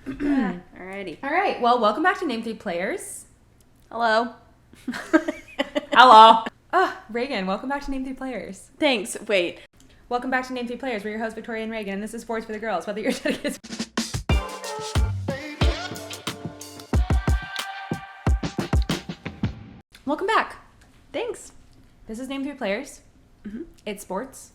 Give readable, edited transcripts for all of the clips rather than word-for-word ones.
Yeah. Alrighty. All right. Well, welcome back to Name 3 Players. Hello. Hello. Raegan, welcome back to Name 3 Players. Thanks. Wait. Welcome back to Name 3 Players. We're your hosts, Victoria and Raegan, and this is Sports for the Girls. Whether you're dedicated. Welcome back. Thanks. This is Name 3 Players. Mm-hmm. It's sports.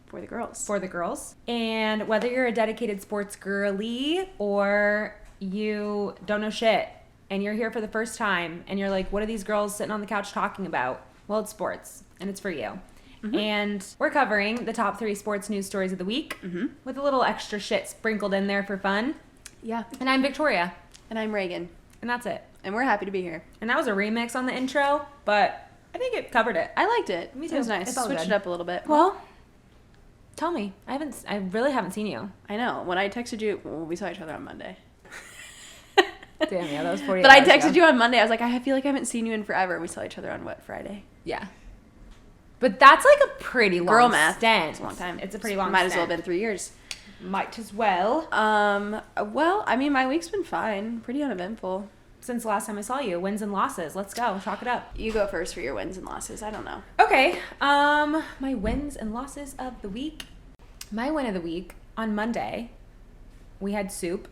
For the girls. For the girls. And whether you're a dedicated sports girly or you don't know shit and you're here for the first time and you're like, what are these girls sitting on the couch talking about? Well, it's sports and it's for you. Mm-hmm. And we're covering the top 3 sports news stories of the week with a little extra shit sprinkled in there for fun. Yeah. And I'm Victoria. And I'm Raegan. And that's it. And we're happy to be here. And that was a remix on the intro, but I think it covered it. I liked it. Me too. It was nice. Switched it up a little bit. Well, tell me. I really haven't seen you. I know. When I texted you, we saw each other on Monday. Damn, yeah, that was 48 But I hours ago. texted you on Monday. I was like, I feel like I haven't seen you in forever. We saw each other on what, Friday? Yeah. But that's like a pretty long Girl math. stint. It's a long time. It's a pretty long Might as well stint. have been 3 years. Might as well. Well, I mean, my week's been fine. Pretty uneventful. Since the last time I saw you, wins and losses. Let's go. Chalk it up. You go first for your wins and losses. I don't know. Okay. My wins and losses of the week. My win of the week, on Monday, we had soup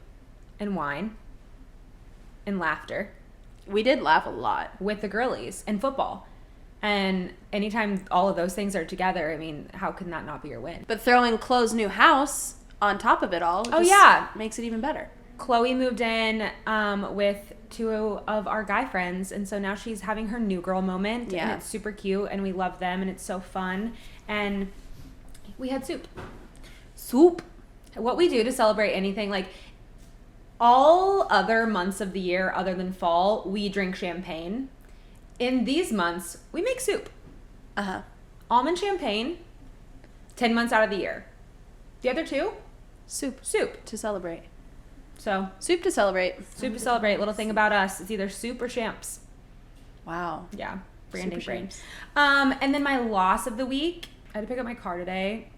and wine and laughter We did laugh a lot. with the girlies and football. And anytime all of those things are together, I mean, how can that not be your win? But throwing Chloe's new house on top of it all yeah. makes it even better. Chloe moved in with 2 of our guy friends, and so now she's having her new girl moment. Yeah. And it's super cute, and we love them, and it's so fun. And we had soup. Soup. What we do to celebrate anything, like all other months of the year other than fall, we drink champagne. In these months, we make soup. Uh-huh. Almond champagne, 10 months out of the year. The other 2? Soup. Soup. To celebrate. So, Soup to celebrate. soup to celebrate. Little thing about us, it's either soup or champs. Wow. Yeah, branding Super brain. champs. And then my loss of the week, I had to pick up my car today.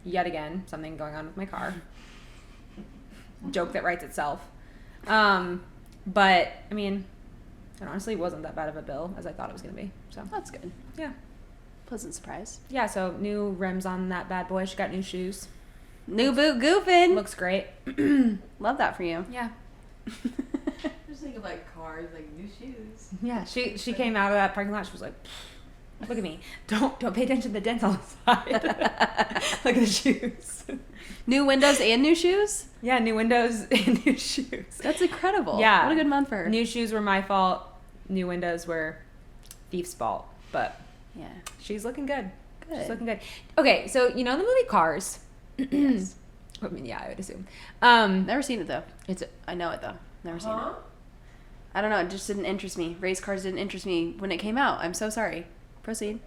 Yet again, something going on with my car. Joke that writes itself. But, I mean, it honestly wasn't that bad of a bill as I thought it was going to be. So, That's good. yeah. Pleasant surprise. Yeah, so new rims on that bad boy. She got new shoes. New boot goofing. Looks great. Love that for you. Yeah. Just think of like cars, like new shoes. Yeah, she came out of that parking lot. She was like, look at me. Don't pay attention to the dents on the side. Look at the shoes. New windows and new shoes? Yeah, new windows and new shoes. That's incredible. Yeah. What a good month for her. New shoes were my fault. New windows were Thief's fault. But Yeah. she's looking good. Good. She's looking good. Okay, so you know the movie Cars? Yes. I mean, yeah, I would assume. Never seen it though. It's I know it though. Never seen Huh? it. I don't know. It just didn't interest me. Race cars didn't interest me when it came out. I'm so sorry. Proceed.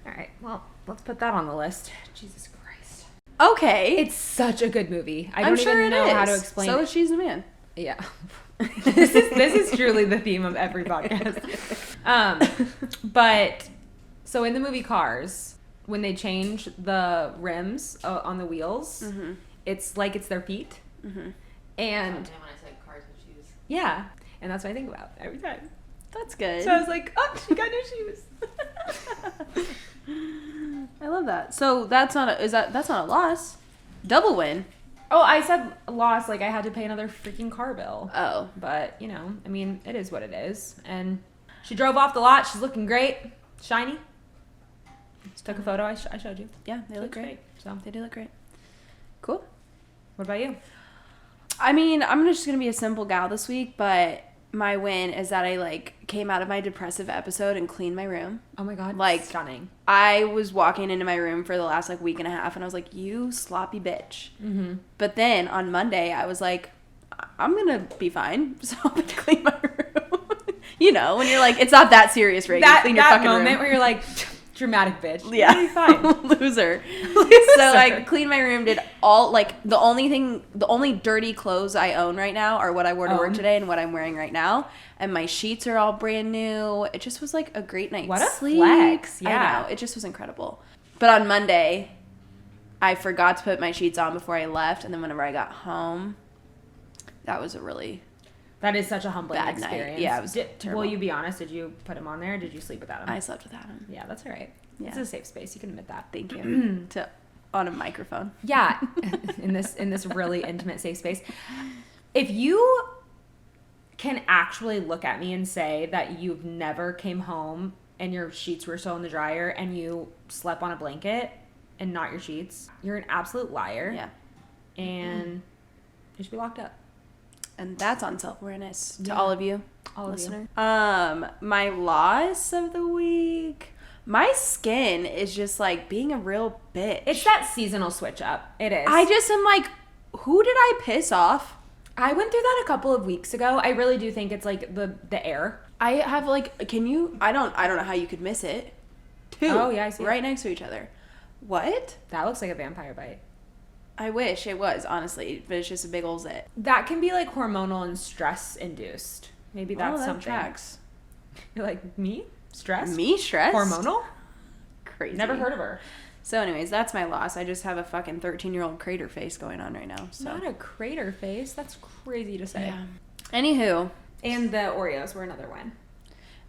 all right. Well, let's put that on the list. Jesus Christ. Okay. It's such a good movie. I I'm don't sure even it know is. how to explain So it. is She's the Man. Yeah. this is truly the theme of every podcast. But so in the movie Cars, when they change the rims on the wheels, it's like it's their feet. Mm-hmm. And Damn, when I said cars and shoes. yeah, and that's what I think about every time. That's good. So I was like, oh, she got new shoes. I love that. So that's not a loss. Double win. Oh, I said loss, like I had to pay another freaking car bill. Oh. But, you know, I mean, it is what it is. And she drove off the lot. She's looking great. Shiny. Just took a photo I showed you. Yeah, they look great. So, They do look great. Cool. what about you? I mean, I'm just gonna be a simple gal this week, but my win is that I came out of my depressive episode and cleaned my room. Oh my God. Like, stunning. I was walking into my room for the last week and a half, and I was like, "You sloppy bitch." Mm-hmm. But then on Monday, I was like, "I'm gonna be fine," so I'm gonna clean my room. You know, when you're like, it's not that serious, right? That, clean your that fucking moment room. where you're like, dramatic bitch. Yeah. You'll be fine. Loser. So I cleaned my room, did all, the only dirty clothes I own right now are what I wore to work today and what I'm wearing right now. And my sheets are all brand new. It just was like a great night's What a sleep. flex. I Yeah. know. It just was incredible. But on Monday, I forgot to put my sheets on before I left. And then whenever I got home, that was a really That is such a humbling bad experience. night. Yeah, it was terrible. Will you be honest? Did you put him on there? Or did you sleep without him? I slept without him. Yeah, that's all right. Yeah. It's a safe space. You can admit that. Thank you. On a microphone. Yeah, in this really intimate safe space. If you can actually look at me and say that you've never came home and your sheets were still in the dryer and you slept on a blanket and not your sheets, you're an absolute liar. Yeah. And you should be locked up. And that's on self-awareness to Yeah. all of you, All of listener. My loss of the week. My skin is just like being a real bitch. It's that seasonal switch up. It is. I just am like, who did I piss off? I went through that a couple of weeks ago. I really do think it's like the air. I have like, I don't know how you could miss it. Two. Oh, yeah, I see right next to each other. What? That looks like a vampire bite. I wish it was, honestly, but it's just a big ol' zit. That can be like hormonal and stress induced. Maybe that's that something. tracks. You're like, me? Stress? Me stressed? Hormonal? Crazy. Never heard of her. So anyways, that's my loss. I just have a fucking 13-year-old crater face going on right now. So. Not a crater face. That's crazy to say. Yeah. Anywho. And the Oreos were another one.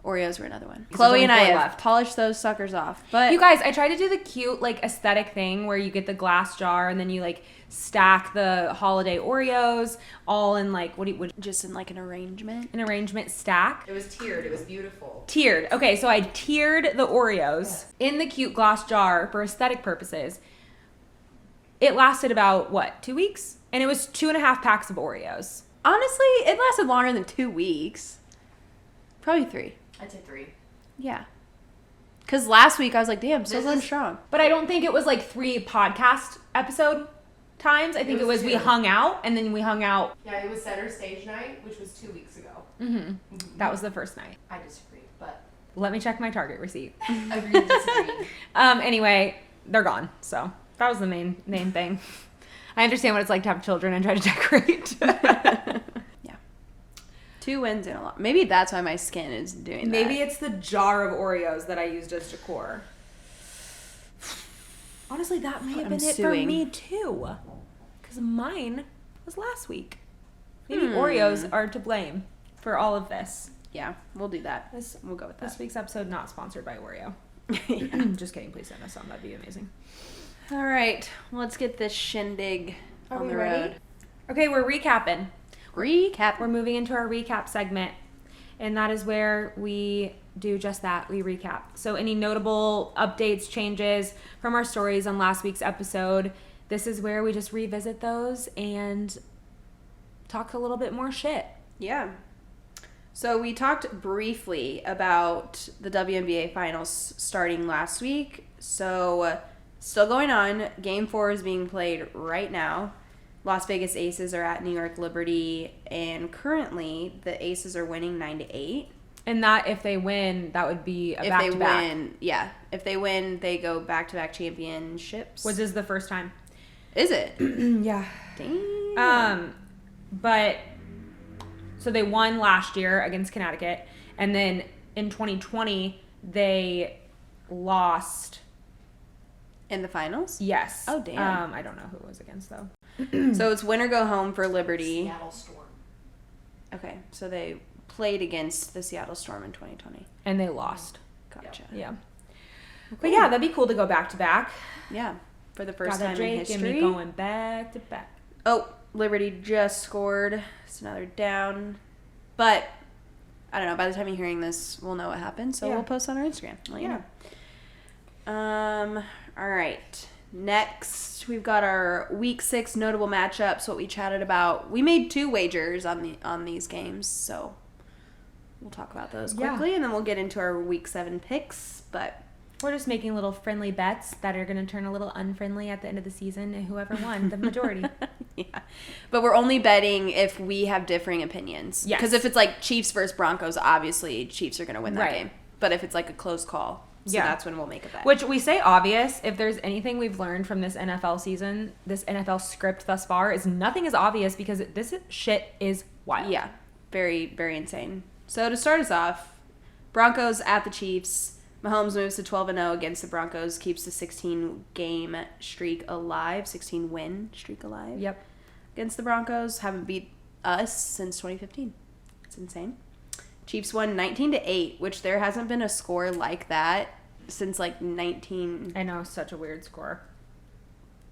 Oreos were another one. There's Chloe only and I 4 have left. polished those suckers off. But You guys, I tried to do the cute, like, aesthetic thing where you get the glass jar and then you, like, stack the holiday Oreos all in, like, just in like an arrangement. an arrangement stack. It was tiered. It was beautiful. Tiered. Okay, so I tiered the Oreos in the cute glass jar for aesthetic purposes. It lasted about, 2 weeks? And it was 2.5 packs of Oreos. Honestly, it lasted longer than 2 weeks. Probably 3. I'd say 3. Yeah. Because last week I was like, damn, still This going is- strong. But I don't think it was, 3 podcast episode times. I think it was we 2. hung out, and then we hung out. Yeah, it was center stage night, which was 2 weeks ago. That was the first night. I disagree, but Let me check my Target receipt. agree to disagree. Anyway, they're gone. So that was the main thing. I understand what it's like to have children and try to decorate. Yeah. 2 wins and a lot. Maybe that's why my skin is doing that. Maybe it's the jar of Oreos that I used as decor. Honestly, that may have I'm been it for suing. me too. Because mine was last week. Maybe Oreos are to blame for all of this. Yeah, we'll do that. This We'll go with This that. week's episode not sponsored by Oreo. Just kidding. Please send us some. That'd be amazing. All right, let's get this shindig Are on we the ready? road. Okay, we're recapping. Recap. We're moving into our recap segment, and that is where we do just that. We recap. So any notable updates, changes from our stories on last week's episode, this is where we just revisit those and talk a little bit more shit. Yeah. So we talked briefly about the WNBA finals starting last week. So still going on. Game 4 is being played right now. Las Vegas Aces are at New York Liberty, and currently the Aces are winning 9-8. And that if they win, that would be a If they back-to-back. win, yeah. If they win, they go back-to-back championships. Which is the first time. Is it? Yeah. Damn. But so they won last year against Connecticut, and then in 2020 they lost. In the finals? Yes. Oh, damn. I don't know who it was against though. So it's win or go home for Liberty. Seattle Storm. Okay, so they played against the Seattle Storm in 2020. And they lost. Gotcha. Yeah. But yeah, that'd be cool to go back to back. Yeah, for the first Got time that in Drake and history. me going back to back. Oh, Liberty just scored. It's another down. But, I don't know, by the time you're hearing this, we'll know what happened. So Yeah. we'll post on our Instagram. Let you Yeah. know. All right. Next, we've got our Week 6 notable matchups, what we chatted about. We made 2 wagers on these games, so we'll talk about those Yeah. quickly, and then we'll get into our Week 7 picks. But We're just making little friendly bets that are going to turn a little unfriendly at the end of the season, and whoever won, the majority. yeah, but we're only betting if we have differing opinions. Yes. Because if it's like Chiefs versus Broncos, obviously Chiefs are going to win that Right. game. But if it's like a close call, so Yeah. that's when we'll make a bet. Which we say obvious. If there's anything we've learned from this NFL season, this NFL script thus far, is nothing is obvious because this shit is wild. Yeah, very, very insane. So to start us off, Broncos at the Chiefs. Mahomes moves to 12-0 against the Broncos, keeps the 16-game streak alive, 16-win streak alive. Yep. Against the Broncos, haven't beat us since 2015. It's insane. Chiefs won 19-8, which there hasn't been a score like that since like 19. I know, such a weird score.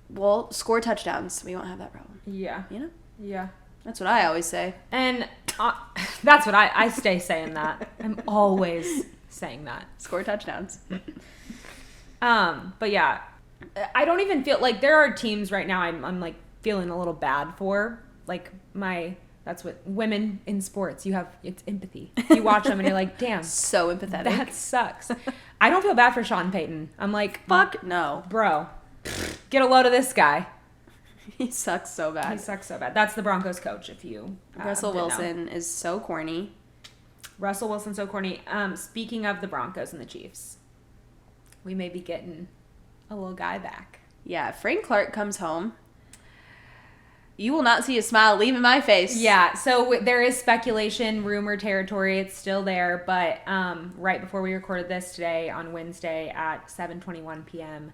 Well, score touchdowns. We won't have that problem. Yeah. You know? Yeah. That's what I always say. And that's what I stay saying that. I'm always saying that. Score touchdowns. But yeah, I don't even feel like there are teams right now I'm like feeling a little bad for. Like that's what women in sports, it's empathy. You watch them and you're like, damn. So empathetic. That sucks. I don't feel bad for Sean Payton. I'm like, fuck no. Bro, get a load of this guy. He sucks so bad. He sucks so bad. That's the Broncos coach, if you Russell Wilson is so corny. Russell Wilson's so corny. Speaking of the Broncos and the Chiefs, we may be getting a little guy back. Yeah, Frank Clark comes home. You will not see a smile leaving my face. Yeah, so there is speculation, rumor territory. It's still there, but right before we recorded this today on Wednesday at 7:21 p.m.,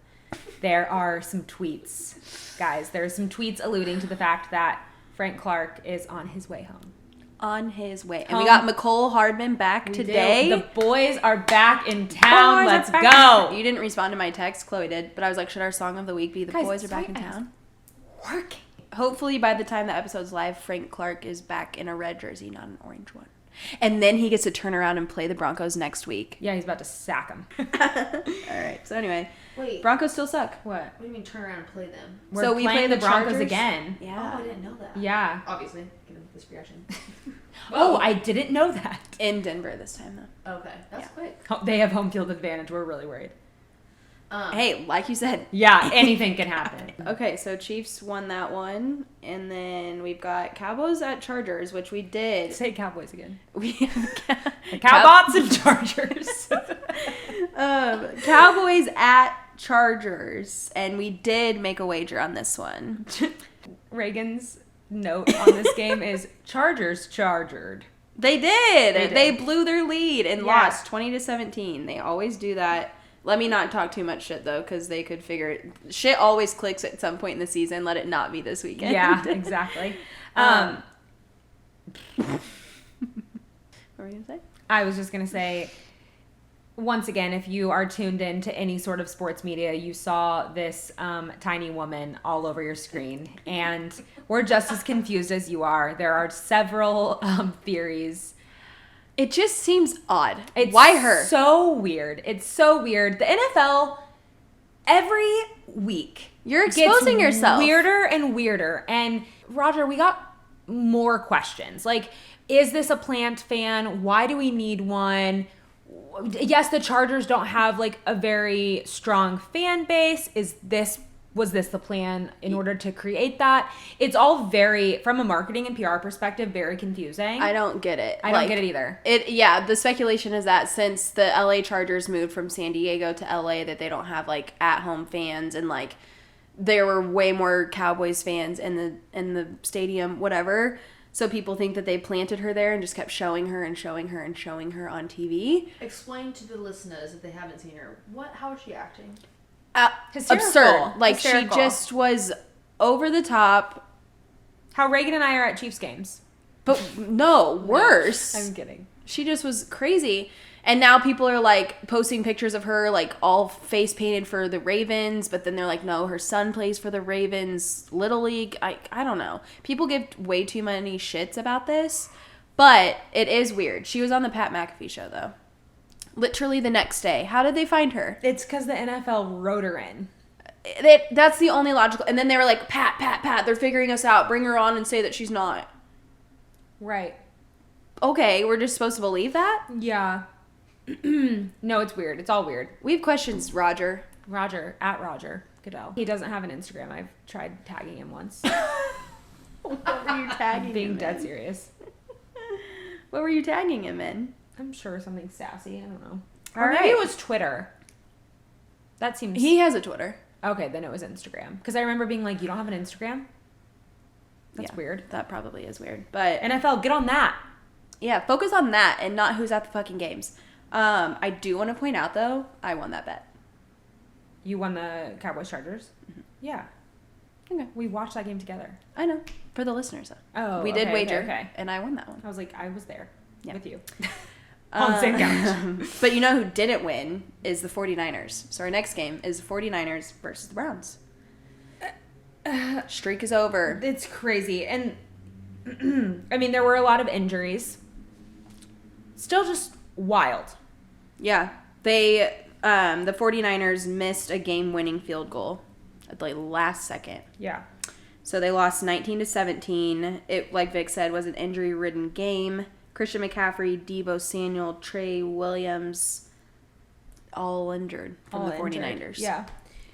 there are some tweets. Guys, there are some tweets alluding to the fact that Frank Clark is on his way home. On his way. And we got McCole Hardman back today. The boys are back in town. Let's go. You didn't respond to my text. Chloe did. But I was like, should our song of the week be The Boys Are Back in Town? Working. Hopefully by the time the episode's live, Frank Clark is back in a red jersey, not an orange one. And then he gets to turn around and play the Broncos next week. Yeah, he's about to sack them. All right. So anyway, wait, Broncos still suck. What? What do you mean turn around and play them? So we play the Broncos Chargers again. Yeah. Oh, I didn't know that. Yeah. Obviously, given this reaction. Oh, I didn't know that. In Denver this time, though. Okay, that's quick. Oh, they have home field advantage. We're really worried. Hey, like you said. Yeah, anything can happen. Okay, so Chiefs won that one. And then we've got Cowboys at Chargers, which we did. Say Cowboys again. We have Cowbots and Chargers. Cowboys at Chargers. And we did make a wager on this one. Reagan's note on this game is Chargers chargered. They did. They blew their lead and Yeah. lost 20-17. They always do that. Let me not talk too much shit, though, because they could figure it. Shit always clicks at some point in the season. Let it not be this weekend. Yeah, exactly. What were you going to say? I was just going to say, once again, if you are tuned in to any sort of sports media, you saw this tiny woman all over your screen. And we're just as confused as you are. There are several theories. It just seems odd. Why her? So weird. It's so weird. The NFL, every week, you're exposing yourself. Weirder and weirder. And Roger, we got more questions. Like, is this a plant fan? Why do we need one? Yes, the Chargers don't have like a very strong fan base. Was this the plan in order to create that? It's all very, from a marketing and PR perspective, very confusing. I don't get it. I don't get it either. Yeah, the speculation is that since the LA Chargers moved from San Diego to LA, that they don't have like at-home fans, and like there were way more Cowboys fans in the stadium, whatever. So people think that they planted her there and just kept showing her and showing her and showing her on TV. Explain to the listeners if they haven't seen her. How is she acting? Absurd. Like, Hysterical. she just was over the top. How Raegan and I are at Chiefs games. But no, worse. I'm kidding. She just was crazy. And now people are like posting pictures of her like all face painted for the Ravens, but then they're like, no, her son plays for the Ravens Little League. I don't know. People give way too many shits about this, but it is weird. She was on the Pat McAfee show though. Literally the next day. How did they find her? It's because the NFL wrote her in. That's the only logical. And then they were like, Pat, they're figuring us out. Bring her on and say that she's not. Right. Okay, we're just supposed to believe that? Yeah. No, it's weird. It's all weird. We have questions, Roger. Roger, at Roger Goodell. He doesn't have an Instagram. I've tried tagging him once. What were you tagging Being him dead in? serious. What were you tagging him in? I'm sure something sassy. I don't know. All Or maybe right. it was Twitter. That seems... He has a Twitter. Okay, then it was Instagram. Because I remember being like, you don't have an Instagram? That's Yeah, weird. That probably is weird. But NFL, get on that. yeah, focus on that and not who's at the fucking games. I do want to point out, though, I won that bet. You won the Cowboys Chargers? Mm-hmm. Yeah. Okay. We watched that game together. I know. For the listeners, though. Oh, we did wager, okay. and I won that one. I was like, I was there with you. On the same couch. But you know who didn't win is the 49ers. So our next game is the 49ers versus the Browns. Streak is over. It's crazy. And, I mean, there were a lot of injuries. Still just wild. Yeah. They, the 49ers missed a game-winning field goal at the last second. Yeah. So they lost 19-17. It, like Vic said, was an injury-ridden game. Christian McCaffrey, Deebo Samuel, Trey Williams, all injured from the 49ers. Yeah.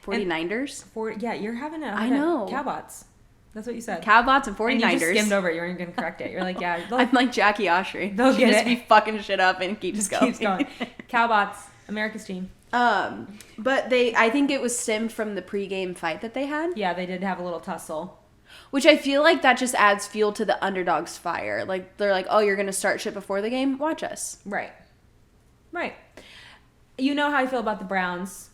49ers? Yeah, you're having a I know. Cowbots. That's what you said. Cowbots and 49ers. And you just skimmed over it. You weren't going to correct it. You're like, yeah. I'm like Jackie Oshry. They'll She get just it. be fucking shit up and keeps going. Keeps going. Cowbots, America's team. But I think it was stemmed from the pregame fight that they had. Yeah, they did have a little tussle. Which I feel like that just adds fuel to the underdog's fire. Like, they're like, oh, you're going to start shit before the game? Watch us. Right. You know how I feel about the Browns.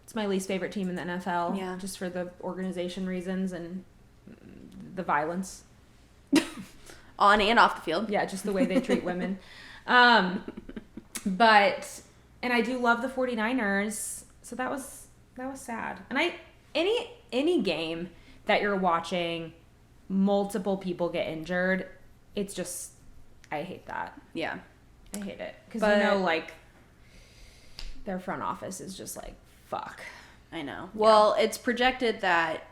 It's my least favorite team in the NFL. Yeah. Just for the organization reasons and the violence. On and off the field. Yeah, just the way they treat women. But, and I do love the 49ers. So that was sad. And any game that you're watching, multiple people get injured, it's just, I hate that. Yeah. I hate it. Because, you know, like, their front office is just like, fuck. I know. Yeah. Well, it's projected that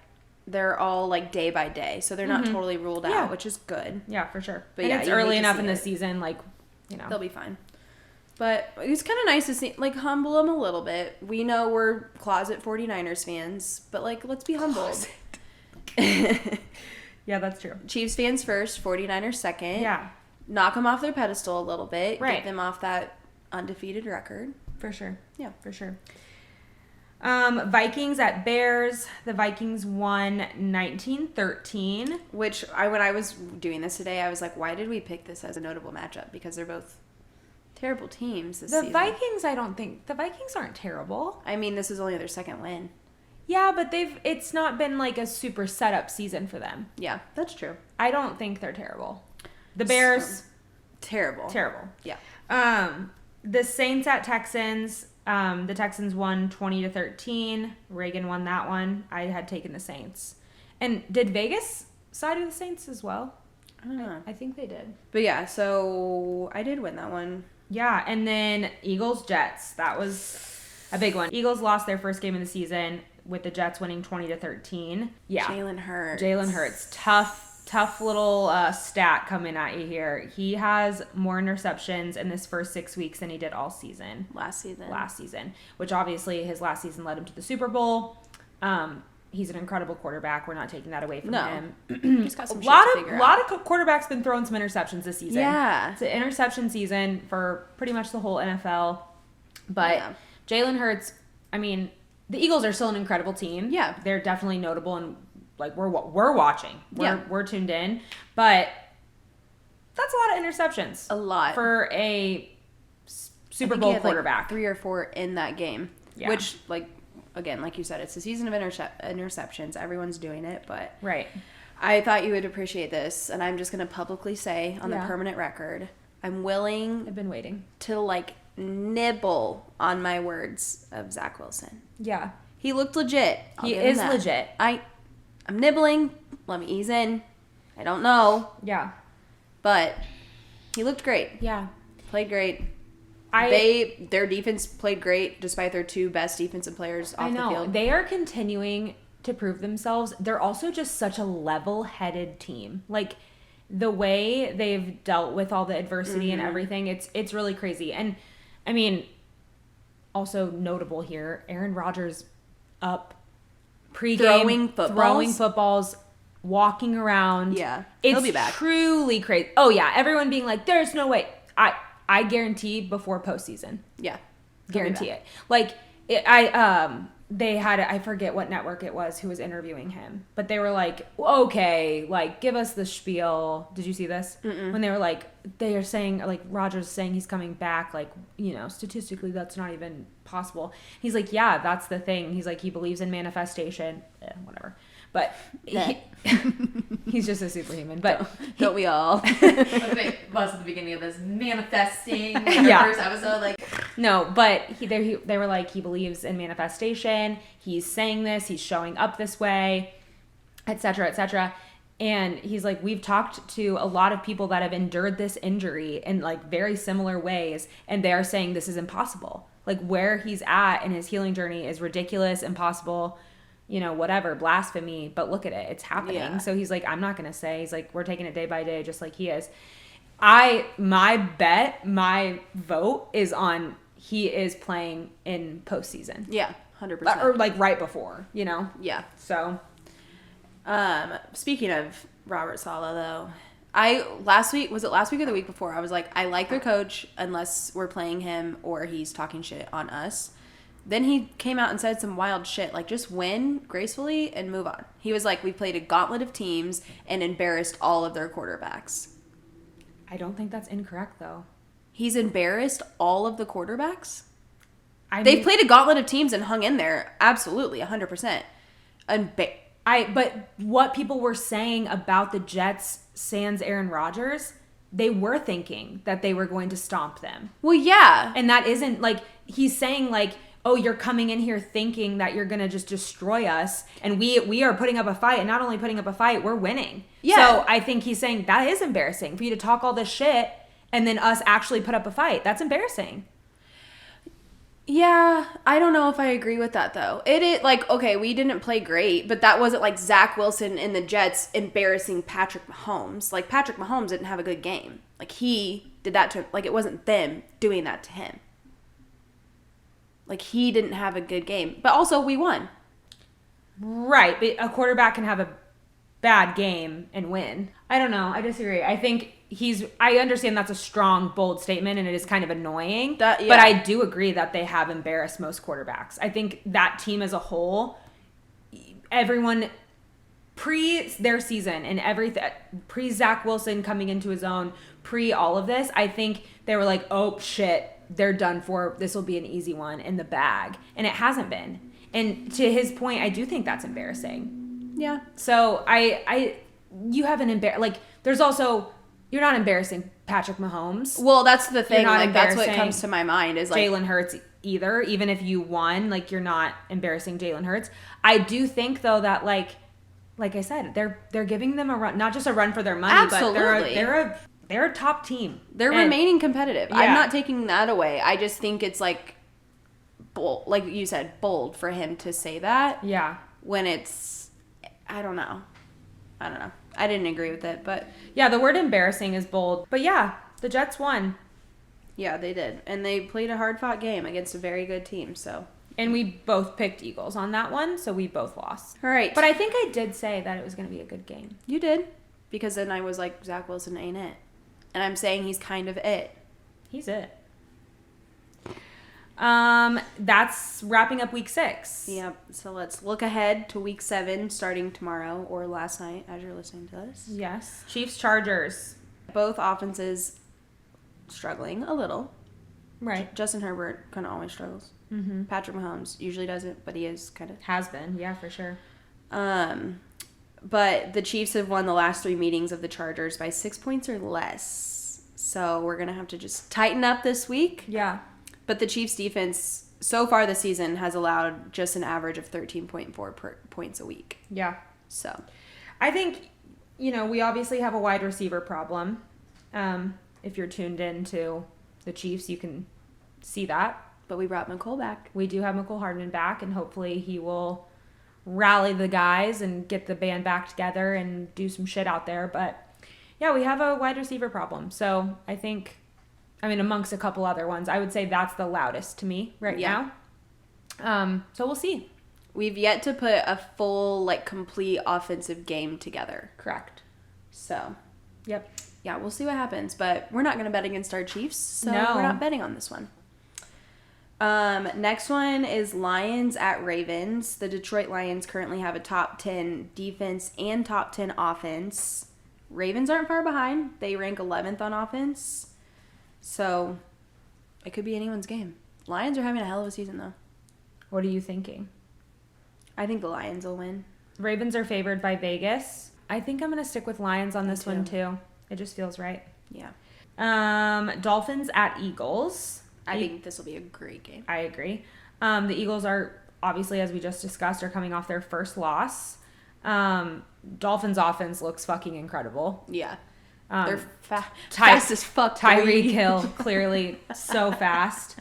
they're all, like, day by day. So they're not totally ruled out, which is good. Yeah, for sure. But and yeah, it's you early hate to enough see in the it. season, like, you know. They'll be fine. But it's kind of nice to see, like, humble them a little bit. We know we're closet 49ers fans, but, like, let's be humbled. Yeah, that's true. Chiefs fans first, 49ers second. Yeah. Knock them off their pedestal a little bit. Right. Get them off that undefeated record. For sure. Yeah. For sure. Vikings at Bears. The Vikings won 19-13. Which, when I was doing this today, I was like, why did we pick this as a notable matchup? Because they're both terrible teams this season. The Vikings aren't terrible. I mean, this is only their second win. Yeah, but it's not been like a super setup season for them. Yeah, that's true. I don't think they're terrible. The Bears, terrible. Yeah. The Saints at Texans. The Texans won 20-13. Raegan won that one. I had taken the Saints. And did Vegas side with the Saints as well? I don't know. I think they did. But yeah, so I did win that one. Yeah, and then Eagles Jets. That was a big one. Eagles lost their first game of the season with the Jets winning 20-13. Yeah. Jalen Hurts. Tough little stat coming at you here. He has more interceptions in this first 6 weeks than he did all season. Last season. Which obviously his last season led him to the Super Bowl. He's an incredible quarterback. We're not taking that away from him. He's got some A lot out. of quarterbacks been throwing some interceptions this season. Yeah. It's an interception season for pretty much the whole NFL. But Jalen Hurts, I mean, the Eagles are still an incredible team. Yeah. They're definitely notable, and like we're watching. We're tuned in. But that's a lot of interceptions. A lot. For a Super Bowl quarterback. Like 3 or 4 in that game. Yeah. Which, like, again, like you said, it's a season of interceptions. Everyone's doing it, but Right. I thought you would appreciate this, and I'm just going to publicly say on the permanent record, I'm willing I've been waiting. to, like, nibble on my words of Zach Wilson. Yeah. He looked legit. He is legit. I'm nibbling. Let me ease in. I don't know, Yeah. but he looked great. Yeah. Played great. Their defense played great despite their 2 best defensive players off the field. They are continuing to prove themselves. They're also just such a level-headed team. Like, the way they've dealt with all the adversity and everything, it's really crazy. And, I mean, also notable here, Aaron Rodgers up pregame. Throwing footballs, walking around. Yeah. He'll be back. It's truly crazy. Oh, yeah. Everyone being like, there's no way. I guarantee before postseason. Yeah. Guarantee it. Like, they had, I forget what network it was who was interviewing him, but they were like, okay, like, give us the spiel. Did you see this? When they were like, they are saying, like, Rodgers saying he's coming back, like, you know, statistically that's not even possible. He's like, yeah, that's the thing. He's like, he believes in manifestation. Whatever. But he's just a superhuman. But don't we all? It was at the beginning of this manifesting in the first episode, like. No, but they were like, he believes in manifestation. He's saying this. He's showing up this way, etc., etc. And he's like, we've talked to a lot of people that have endured this injury in like very similar ways, and they're saying this is impossible. Like where he's at in his healing journey is ridiculous, impossible, whatever, blasphemy. But look at it, it's happening. Yeah. So he's like, I'm not gonna say. He's like, we're taking it day by day, just like he is. My vote is on he is playing in postseason. Yeah, 100%. Or like right before, Yeah. So. Speaking of Robert Saleh, though, last week or the week before, I was like, I like their coach unless we're playing him or he's talking shit on us. Then he came out and said some wild shit, like just win gracefully and move on. He was like, we played a gauntlet of teams and embarrassed all of their quarterbacks. I don't think that's incorrect, though. He's embarrassed all of the quarterbacks? They've played a gauntlet of teams and hung in there. Absolutely, 100%. But what people were saying about the Jets sans Aaron Rodgers, they were thinking that they were going to stomp them. Well, yeah. And that isn't like, he's saying like, oh, you're coming in here thinking that you're going to just destroy us. And we are putting up a fight. And not only putting up a fight, we're winning. Yeah. So I think he's saying that is embarrassing for you to talk all this shit and then us actually put up a fight. That's embarrassing. Yeah, I don't know if I agree with that, though. It is, like, okay, we didn't play great, but that wasn't, like, Zach Wilson and the Jets embarrassing Patrick Mahomes. Like, Patrick Mahomes didn't have a good game. Like, he did that to, like, it wasn't them doing that to him. Like, he didn't have a good game. But also, we won. Right, but a quarterback can have a bad game and win. I don't know. I disagree. I think I understand that's a strong, bold statement, and it is kind of annoying. But I do agree that they have embarrassed most quarterbacks. I think that team as a whole, everyone pre their season and everything, pre Zach Wilson coming into his own, pre all of this, I think they were like, oh shit, they're done for. This will be an easy one in the bag. And it hasn't been. And to his point, I do think that's embarrassing. Yeah. So you have an like, there's also, you're not embarrassing Patrick Mahomes. Well, that's the thing. Like, that's what comes to my mind is like Jalen Hurts either. Even if you won, like, you're not embarrassing Jalen Hurts. I do think though that like I said, they're giving them a run, not just a run for their money, absolutely. but they're a top team. They're remaining competitive. Yeah. I'm not taking that away. I just think it's like bold, like you said, bold for him to say that. Yeah. When it's, I don't know. I didn't agree with it, but yeah, the word embarrassing is bold. But yeah, the Jets won. Yeah, they did. And they played a hard-fought game against a very good team, so. And we both picked Eagles on that one, so we both lost. All right. But I think I did say that it was going to be a good game. You did. Because then I was like, Zach Wilson ain't it. And I'm saying he's kind of it. He's it. That's wrapping up week 6. Yep. So let's look ahead to week 7 starting tomorrow or last night as you're listening to this. Yes. Chiefs, Chargers. Both offenses struggling a little. Right. Justin Herbert kind of always struggles. Mm-hmm. Patrick Mahomes usually doesn't, but he is kind of. Has been. Yeah, for sure. But the Chiefs have won the last 3 meetings of the Chargers by 6 points or less. So we're going to have to just tighten up this week. Yeah. But the Chiefs defense so far this season has allowed just an average of 13.4 points a week. Yeah. So I think, we obviously have a wide receiver problem. If you're tuned in to the Chiefs, you can see that. But we brought McCole back. We do have McCole Hardman back, and hopefully he will rally the guys and get the band back together and do some shit out there. But yeah, we have a wide receiver problem. So I think, amongst a couple other ones, I would say that's the loudest to me right now. So we'll see. We've yet to put a full, complete offensive game together. Correct. So. Yep. Yeah, we'll see what happens. But we're not going to bet against our Chiefs, so no. We're not betting on this one. Next one is Lions at Ravens. The Detroit Lions currently have a top 10 defense and top 10 offense. Ravens aren't far behind. They rank 11th on offense. So, it could be anyone's game. Lions are having a hell of a season, though. What are you thinking? I think the Lions will win. Ravens are favored by Vegas. I think I'm going to stick with Lions on this one too. It just feels right. Yeah. Dolphins at Eagles. I think this will be a great game. I agree. The Eagles are, obviously, as we just discussed, are coming off their first loss. Dolphins offense looks fucking incredible. Yeah. They're fast as fuck. Tyreek Hill, clearly so fast.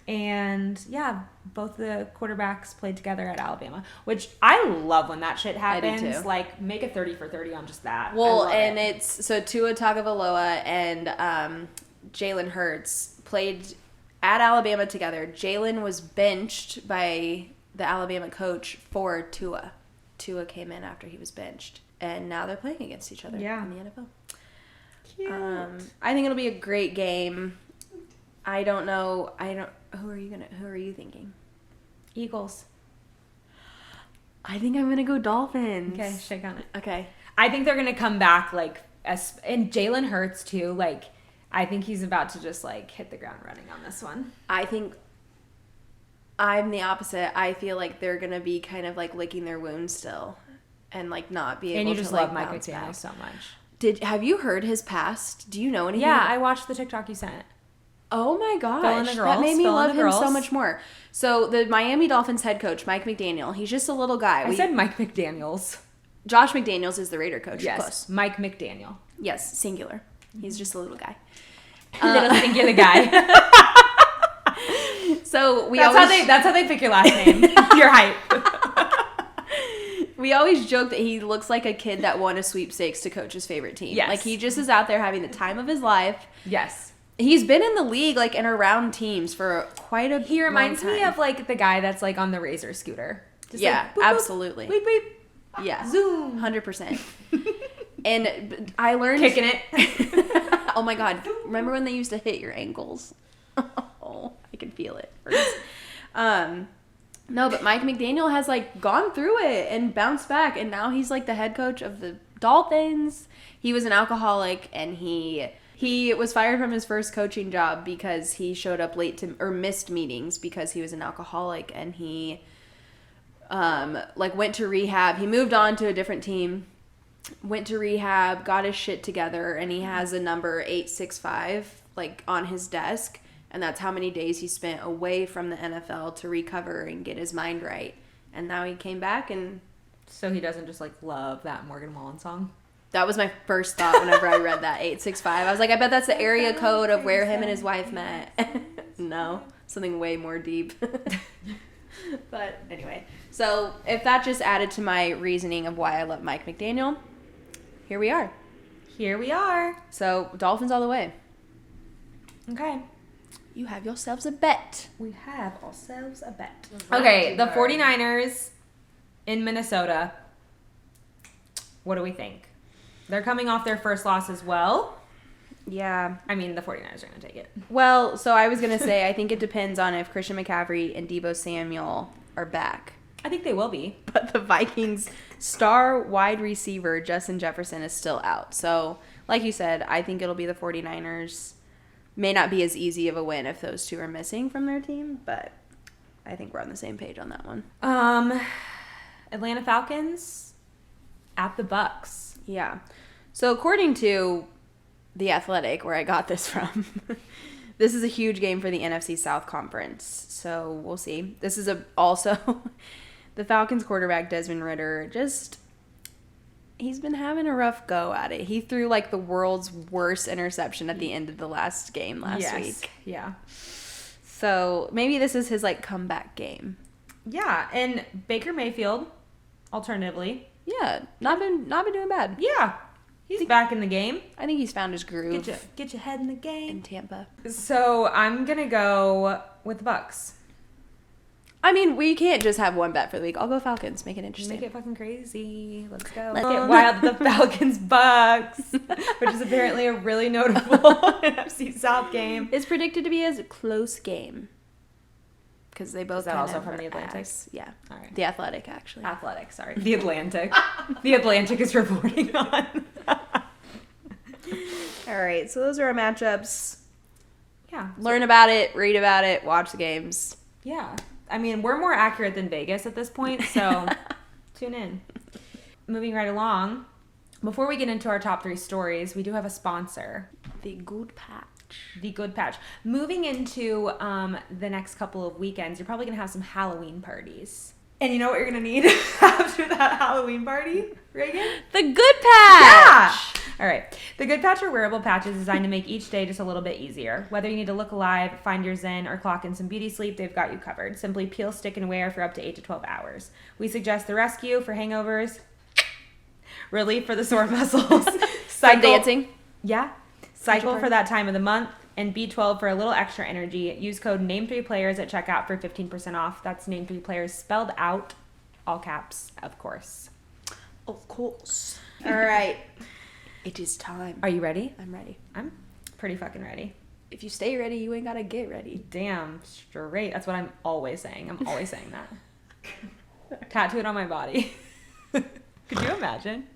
And yeah, both the quarterbacks played together at Alabama, which I love when that shit happens. I do too. Like, make a 30 for 30 on just that. Well, and it's so Tua Tagovailoa and Jalen Hurts played at Alabama together. Jalen was benched by the Alabama coach for Tua. Tua came in after he was benched, and now they're playing against each other in the NFL. Cute. I think it'll be a great game. I don't know. Who are you thinking? Eagles. I think I'm gonna go Dolphins. Okay, shake on it. Okay. I think they're gonna come back and Jalen Hurts too. Like, I think he's about to just like hit the ground running on this one. I think I'm the opposite. I feel like they're gonna be kind of like licking their wounds still, and like not be able to. And you just like, love Mike bounce McDaniel back. so much. Have you heard his past? Do you know anything? Yeah, I watched the TikTok you sent. Oh my gosh. Filling the girls, that made me filling love the him so girls. much more. So the Miami Dolphins head coach, Mike McDaniel, he's just a little guy. I said Mike McDaniels. Josh McDaniels is the Raider coach. Yes, Close. Mike McDaniel. Yes, singular. He's just a little guy. Little singular guy. So that's how they pick your last name. Your height. We always joke that he looks like a kid that won a sweepstakes to coach his favorite team. Yes. Like he just is out there having the time of his life. Yes. He's been in the league like and around teams for quite a He reminds long time. me of like the guy that's like on the Razor scooter. Just yeah, like, boop, absolutely. Boop, beep, beep. Yeah. Zoom. 100%. And I learned Kicking it. Oh my god. Remember when they used to hit your ankles? Oh, I can feel it. No, but Mike McDaniel has like gone through it and bounced back, and now he's like the head coach of the Dolphins. He was an alcoholic, and he was fired from his first coaching job because he showed up late or missed meetings because he was an alcoholic, and he went to rehab. He moved on to a different team, went to rehab, got his shit together, and he has a number 865 like on his desk. And that's how many days he spent away from the NFL to recover and get his mind right. And now he came back, and So he doesn't just like love that Morgan Wallen song? that was my first thought whenever I read that 865. I was like, I bet that's the area code of where him and his wife met. No, something way more deep. But anyway, so if that just added to my reasoning of why I love Mike McDaniel, here we are. Here we are. So Dolphins all the way. Okay. You have yourselves a bet. We have ourselves a bet. Right. Okay, the 49ers in Minnesota. What do we think? They're coming off their first loss as well. Yeah. I mean, the 49ers are going to take it. Well, so I was going to say, I think it depends on if Christian McCaffrey and Deebo Samuel are back. I think they will be. But the Vikings' star wide receiver, Justin Jefferson, is still out. So, like you said, I think it'll be the 49ers. May not be as easy of a win if those two are missing from their team, but I think we're on the same page on that one. Atlanta Falcons at the Bucks. Yeah. So according to The Athletic, where I got this from, this is a huge game for the NFC South Conference. So we'll see. This is also the Falcons quarterback, Desmond Ridder, he's been having a rough go at it. He threw like the world's worst interception at the end of the last game last week. Yeah. So maybe this is his like comeback game. Yeah, and Baker Mayfield, alternatively. Yeah, not been doing bad. Yeah. He's back in the game. I think he's found his groove. Get your head in the game. In Tampa. So I'm gonna go with the Bucks. I mean, we can't just have one bet for the week. I'll go Falcons. Make it interesting. Make it fucking crazy. Let's go. Let's Let's go. get wild. The Falcons Bucks, which is apparently a really notable NFC South game. It's predicted to be a close game because they both. Is that kind also of from are The Atlantic? ass. Yeah. All right. The Athletic, actually. Athletic, sorry. The Atlantic. The Atlantic is reporting on. All right. So those are our matchups. Yeah. Learn about it, read about it, watch the games. Yeah. I mean, we're more accurate than Vegas at this point, so tune in. Moving right along, before we get into our top 3 stories, we do have a sponsor. The Good Patch. The Good Patch. Moving into the next couple of weekends, you're probably going to have some Halloween parties. And you know what you're going to need after that Halloween party, Raegan? The Good Patch! Yeah! All right. The Good Patch are wearable patches designed to make each day just a little bit easier. Whether you need to look alive, find your zen, or clock in some beauty sleep, they've got you covered. Simply peel, stick, and wear for up to 8 to 12 hours. We suggest the Rescue for hangovers, relief for the sore muscles, Cycle dancing. Yeah. Cycle for that time of the month, and B12 for a little extra energy. Use code NAME3PLAYERS at checkout for 15% off. That's NAME3PLAYERS spelled out, all caps, of course. Of course. All right. It is time. Are you ready? I'm ready. I'm pretty fucking ready. If you stay ready, you ain't gotta get ready. Damn straight. That's what I'm always saying. I'm always saying that. Tattoo it on my body. Could you imagine?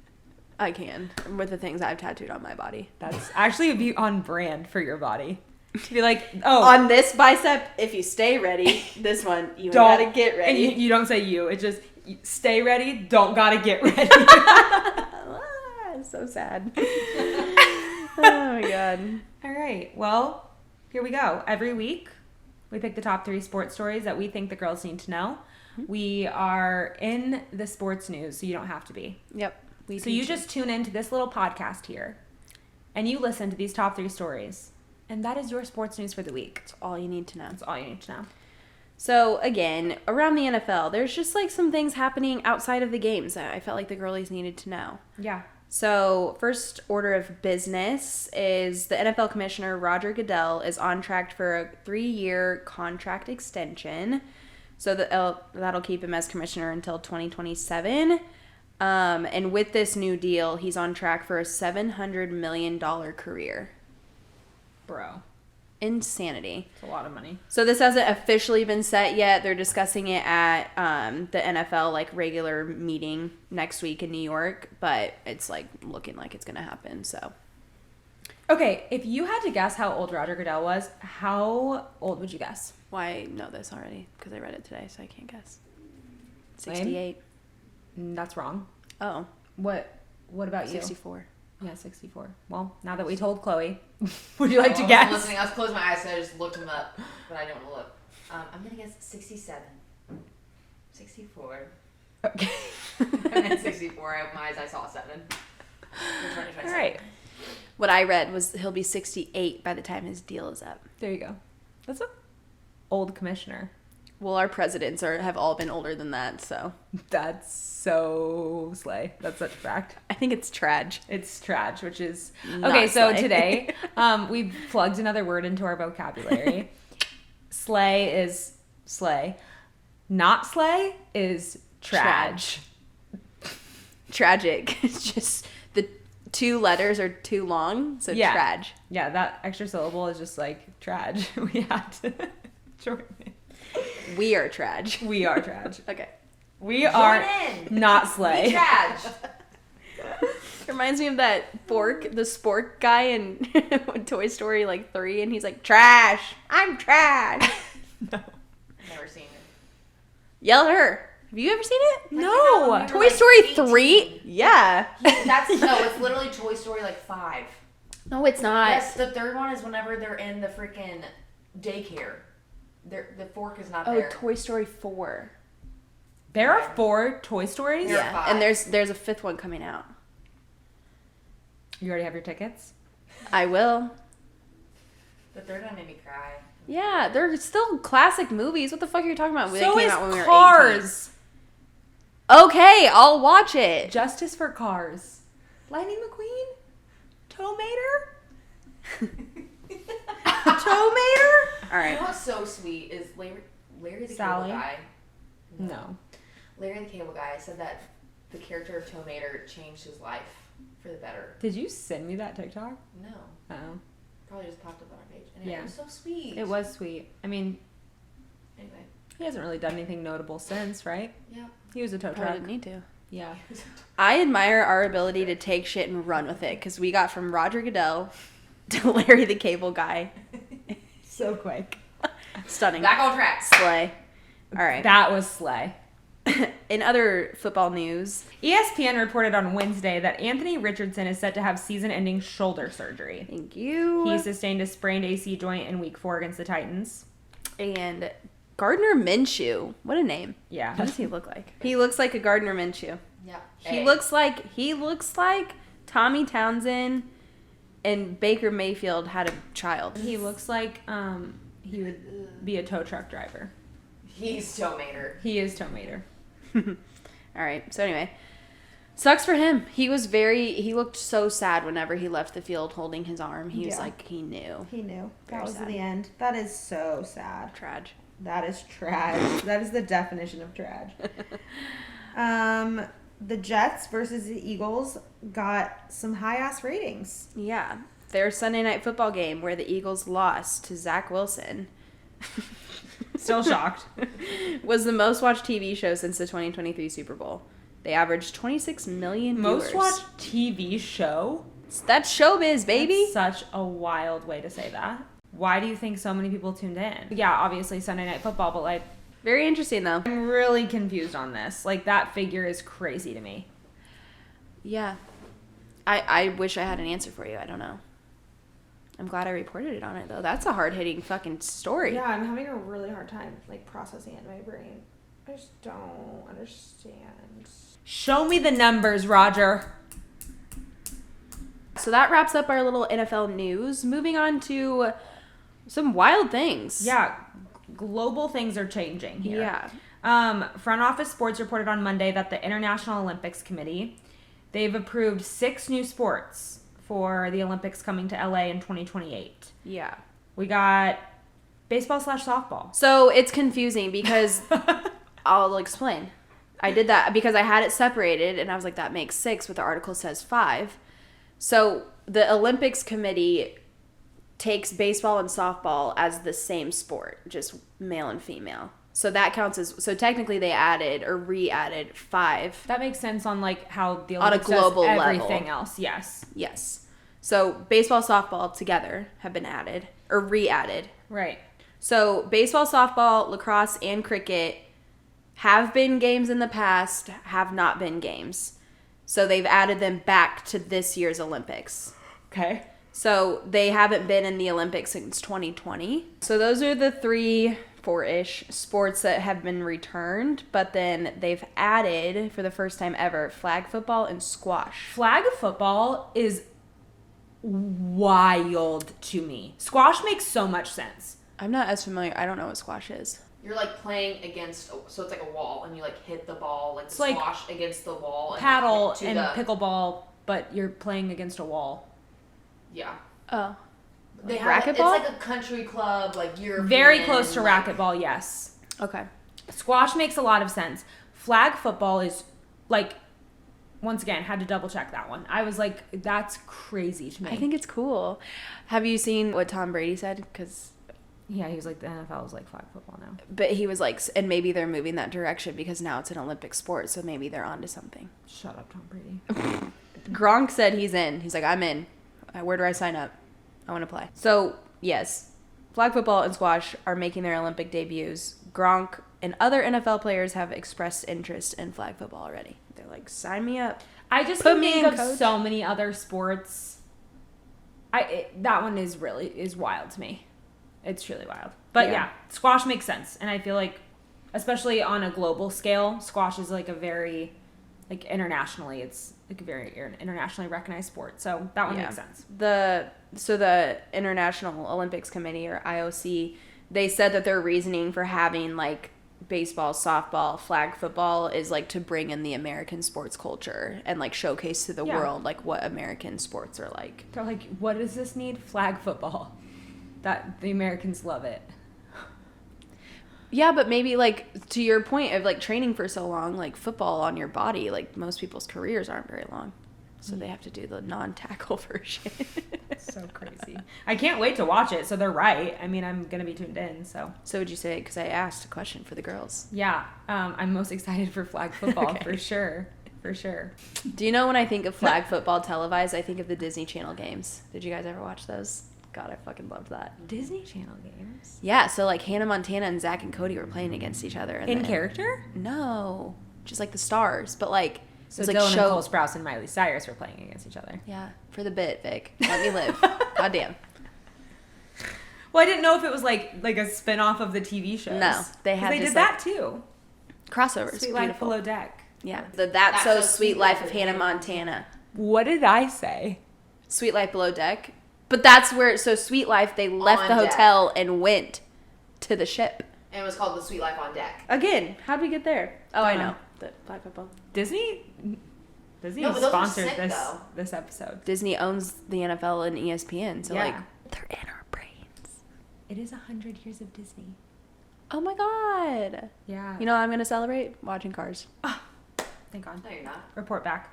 I can. With the things I've tattooed on my body. That's actually be on brand for your body. To be like, oh. On this bicep, if you stay ready, this one, you ain't gotta get ready. And you don't say you. It's just, stay ready, don't gotta get ready. So sad. Oh my god. All right. Well, here we go. Every week, we pick the top 3 sports stories that we think the girls need to know. Mm-hmm. We are in the sports news, so you don't have to be. Yep. So you just tune into this little podcast here, and you listen to these top 3 stories, and that is your sports news for the week. That's all you need to know. That's all you need to know. So, again, around the NFL, there's just, like, some things happening outside of the games that I felt like the girlies needed to know. Yeah. So, first order of business is the NFL commissioner, Roger Goodell, is on track for a 3-year contract extension. So, that'll keep him as commissioner until 2027. And with this new deal, he's on track for a $700 million career. Bro. Insanity. It's a lot of money. So this hasn't officially been set yet. They're discussing it at the NFL like regular meeting next week in New York, but it's like looking like it's gonna happen. So. Okay, if you had to guess how old Roger Goodell was, how old would you guess? Well, I know this already because I read it today, so I can't guess. 68. That's wrong. Oh. What about you? 64. Yeah, 64. Well, now that we told Chloe, would you like to guess? I was listening. I was closing my eyes, so I just looked him up, but I don't want to look. I'm going to guess 67. 64. Okay. I meant 64. I opened my eyes, I saw 7. All right. What I read was he'll be 68 by the time his deal is up. There you go. That's an old commissioner. Well, our presidents have all been older than that, so. That's so slay. That's such a fact. I think it's traj. It's traj, which is... Not okay, so slay. today, we've plugged another word into our vocabulary. Slay is slay. Not slay is traj. Tragic. It's just the 2 letters are too long, so yeah. traj. Yeah, that extra syllable is just like traj. We had to join it. We are traj. We are traj. Okay. We are not slay. Be traj. Reminds me of that fork, the spork guy in Toy Story 3, and he's like, trash. I'm trash. No. Never seen it. Yell at her. Have you ever seen it? No. Toy Story 3? Yeah. It's literally Toy Story 5. No, it's not. Yes, the third one is whenever they're in the freaking daycare. The fork is not there. Oh, Toy Story 4. There are 4 Toy Stories? There are Yeah, 5. and there's a 5th one coming out. You already have your tickets? I will. The third one made me cry. Yeah, they're still classic movies. What the fuck are you talking about? They So came is out when we were Cars. 18. Okay, I'll watch it. Justice for Cars. Lightning McQueen? Tow-mater? Tow-mater? All right. You know what's so sweet is Larry the Sally? Cable Guy. No. Larry the Cable Guy said that the character of Tow-mater changed his life for the better. Did you send me that TikTok? No. Oh. Probably just popped up on our page. Anyway, Yeah. it was so sweet. It was sweet. I mean, Anyway. he hasn't really done anything notable since, right? Yeah. He was a tow Probably truck. didn't need to. Yeah. I admire our ability to take shit and run with it because we got from Roger Goodell to Larry the Cable Guy. So quick. Stunning. Back on track. Slay. All right. That was slay. In other football news, ESPN reported on Wednesday that Anthony Richardson is set to have season-ending shoulder surgery. thank you. He sustained a sprained AC joint in Week 4 against the Titans. And Gardner Minshew. What a name. Yeah. What does he look like? He looks like a Gardner Minshew. Yeah. He looks like Tommy Townsend and Baker Mayfield had a child. He looks like he would be a tow truck driver. He's Toe Mater. He is Tow Mater. All right. So anyway, sucks for him. He looked so sad whenever he left the field holding his arm. He was like, he knew. He knew. Very That was sad. the end. That is so sad. Trage. That is trash. That is the definition of trash. The Jets versus the Eagles got some high-ass ratings. Yeah. Their Sunday night football game where the Eagles lost to Zach Wilson. Still shocked. Was the most watched TV show since the 2023 Super Bowl. They averaged 26 million viewers. Most watched TV show? That's showbiz, baby. That's such a wild way to say that. Why do you think so many people tuned in? Yeah, obviously Sunday Night Football, but like... Very interesting, though. I'm really confused on this. Like, that figure is crazy to me. Yeah. I wish I had an answer for you. I don't know. I'm glad I reported it on it, though. That's a hard-hitting fucking story. Yeah, I'm having a really hard time, like, processing it in my brain. I just don't understand. Show me the numbers, Roger. So that wraps up our little NFL news. Moving on to some wild things. Yeah, global things are changing here. Yeah. Front Office Sports reported on Monday that the International Olympics Committee, they've approved 6 new sports for the Olympics coming to LA in 2028. Yeah. We got baseball/softball. So it's confusing because I'll explain. I did that because I had it separated and I was like, that makes 6, but the article says 5. So the Olympics Committee takes baseball and softball as the same sport, just male and female. So that counts as, so technically they added or re-added 5. That makes sense on like how the On a Olympics global does level. everything else. Yes. Yes. So baseball, softball together have been added or re-added. Right. So baseball, softball, lacrosse, and cricket have been games in the past, have not been games. So they've added them back to this year's Olympics. Okay. So they haven't been in the Olympics since 2020. So those are the 4-ish sports that have been returned, but then they've added, for the first time ever, flag football and squash. Flag football is wild to me. Squash makes so much sense. I'm not as familiar. I don't know what squash is. You're like playing against, so it's like a wall, and you like hit the ball, like It's like squash against the wall. And Paddle like, hit and to the, pickleball, but you're playing against a wall. Yeah. Oh. They Like have, racquetball? It's like a country club, like European. Very close to like, racquetball, yes. Okay. Squash makes a lot of sense. Flag football is like, once again, had to double check that one. I was like, that's crazy to me. I think it's cool. Have you seen what Tom Brady said? Because yeah, he was like, the NFL is like flag football now. but he was like, and maybe they're moving that direction because now it's an Olympic sport, so maybe they're onto something. Shut up, Tom Brady. Gronk said he's in. He's like, I'm in. Where do I sign up? I want to play. So, yes, flag football and squash are making their Olympic debuts. Gronk and other NFL players have expressed interest in flag football already. They're like, sign me up. I just Put can me think in, of coach. so many other sports. That one is wild to me. It's really wild. But yeah, squash makes sense. And I feel like, especially on a global scale, squash is like a very, like internationally, it's like a very internationally recognized sport. So that one makes sense. The International Olympics Committee, or IOC, they said that their reasoning for having like baseball, softball, flag football is like to bring in the American sports culture and like showcase to the world like what American sports are like. They're like, what does this need? Flag football. That the Americans love it. Yeah, but maybe like to your point of like training for so long, like football on your body, like most people's careers aren't very long. So they have to do the non-tackle version. So crazy. I can't wait to watch it. So they're right. I mean, I'm going to be tuned in. So would you say, because I asked a question for the girls. yeah, I'm most excited for flag football Okay. for sure. For sure. Do you know when I think of flag football televised, I think of the Disney Channel games. Did you guys ever watch those? God, I fucking loved that. Disney Channel games. Yeah, so like Hannah Montana and Zach and Cody were playing against each other. In character? No, just like the stars, but like So it was Dylan like and Cole Sprouse and Miley Cyrus were playing against each other. Yeah, for the bit, Vic. Let me live. Goddamn. Well, I didn't know if it was like a spin-off of the TV shows. No, they did that too. Crossovers. Sweet Life Below Deck. Yeah, the That's So Sweet Life of Hannah Montana. What did I say? Sweet Life Below Deck. But that's where, so Sweet Life, they left On the deck. hotel and went to the ship. And it was called The Sweet Life on Deck. Again, how'd we get there? Oh, I know. The Black Football. Disney No, but those were sponsored sick, though. this episode. Disney owns the NFL and ESPN, so Yeah. like, they're in our brains. It is 100 years of Disney. Oh my God. Yeah. You know what I'm going to celebrate? Watching Cars. Thank God. No, you're not. Report back.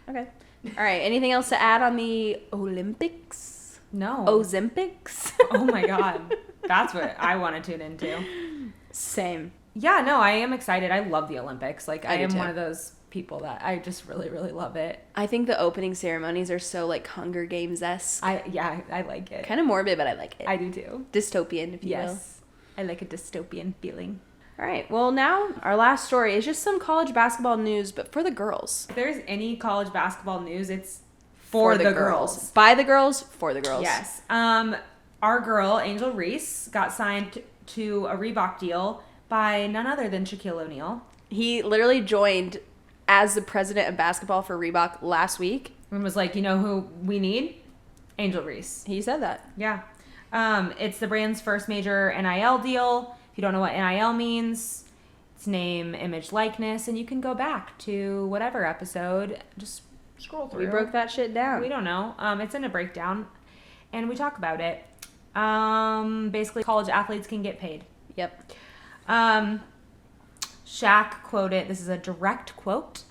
Okay. All right. Anything else to add on the Olympics? No. Ozempics? Oh my God. That's what I want to tune into. Same. Yeah, no, I am excited. I love the Olympics. Like, I do am too. one of those people that I just really, really love it. I think the opening ceremonies are so like Hunger Games-esque. I like it. Kind of morbid, but I like it. I do too. Dystopian, if you will. Yes. I like a dystopian feeling. All right. Well, now our last story is just some college basketball news, but for the girls. If there's any college basketball news, it's for the girls. By the girls, for the girls. Yes. Our girl, Angel Reese, got signed to a Reebok deal by none other than Shaquille O'Neal. He literally joined as the president of basketball for Reebok last week. And was like, you know who we need? Angel Reese. He said that. Yeah. It's the brand's first major NIL deal. If you don't know what NIL means, it's name, image, likeness, and you can go back to whatever episode. Just scroll through. We broke that shit down. We don't know. It's in a breakdown, and we talk about it. Basically, college athletes can get paid. Yep. Shaq quoted, this is a direct quote,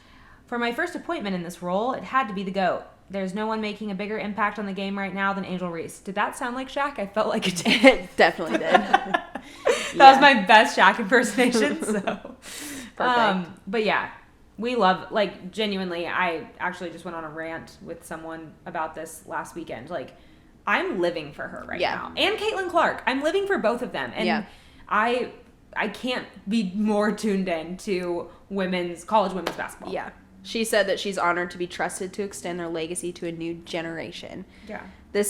"For my first appointment in this role, it had to be the GOAT. There's no one making a bigger impact on the game right now than Angel Reese." Did that sound like Shaq? I felt like it did. It definitely did. That was my best Shaq impersonation. So, Perfect. But yeah, we love, like, genuinely, I actually just went on a rant with someone about this last weekend. Like, I'm living for her right now. And Caitlin Clark. I'm living for both of them. And I can't be more tuned in to college women's basketball. Yeah. She said that she's honored to be trusted to extend their legacy to a new generation. Yeah.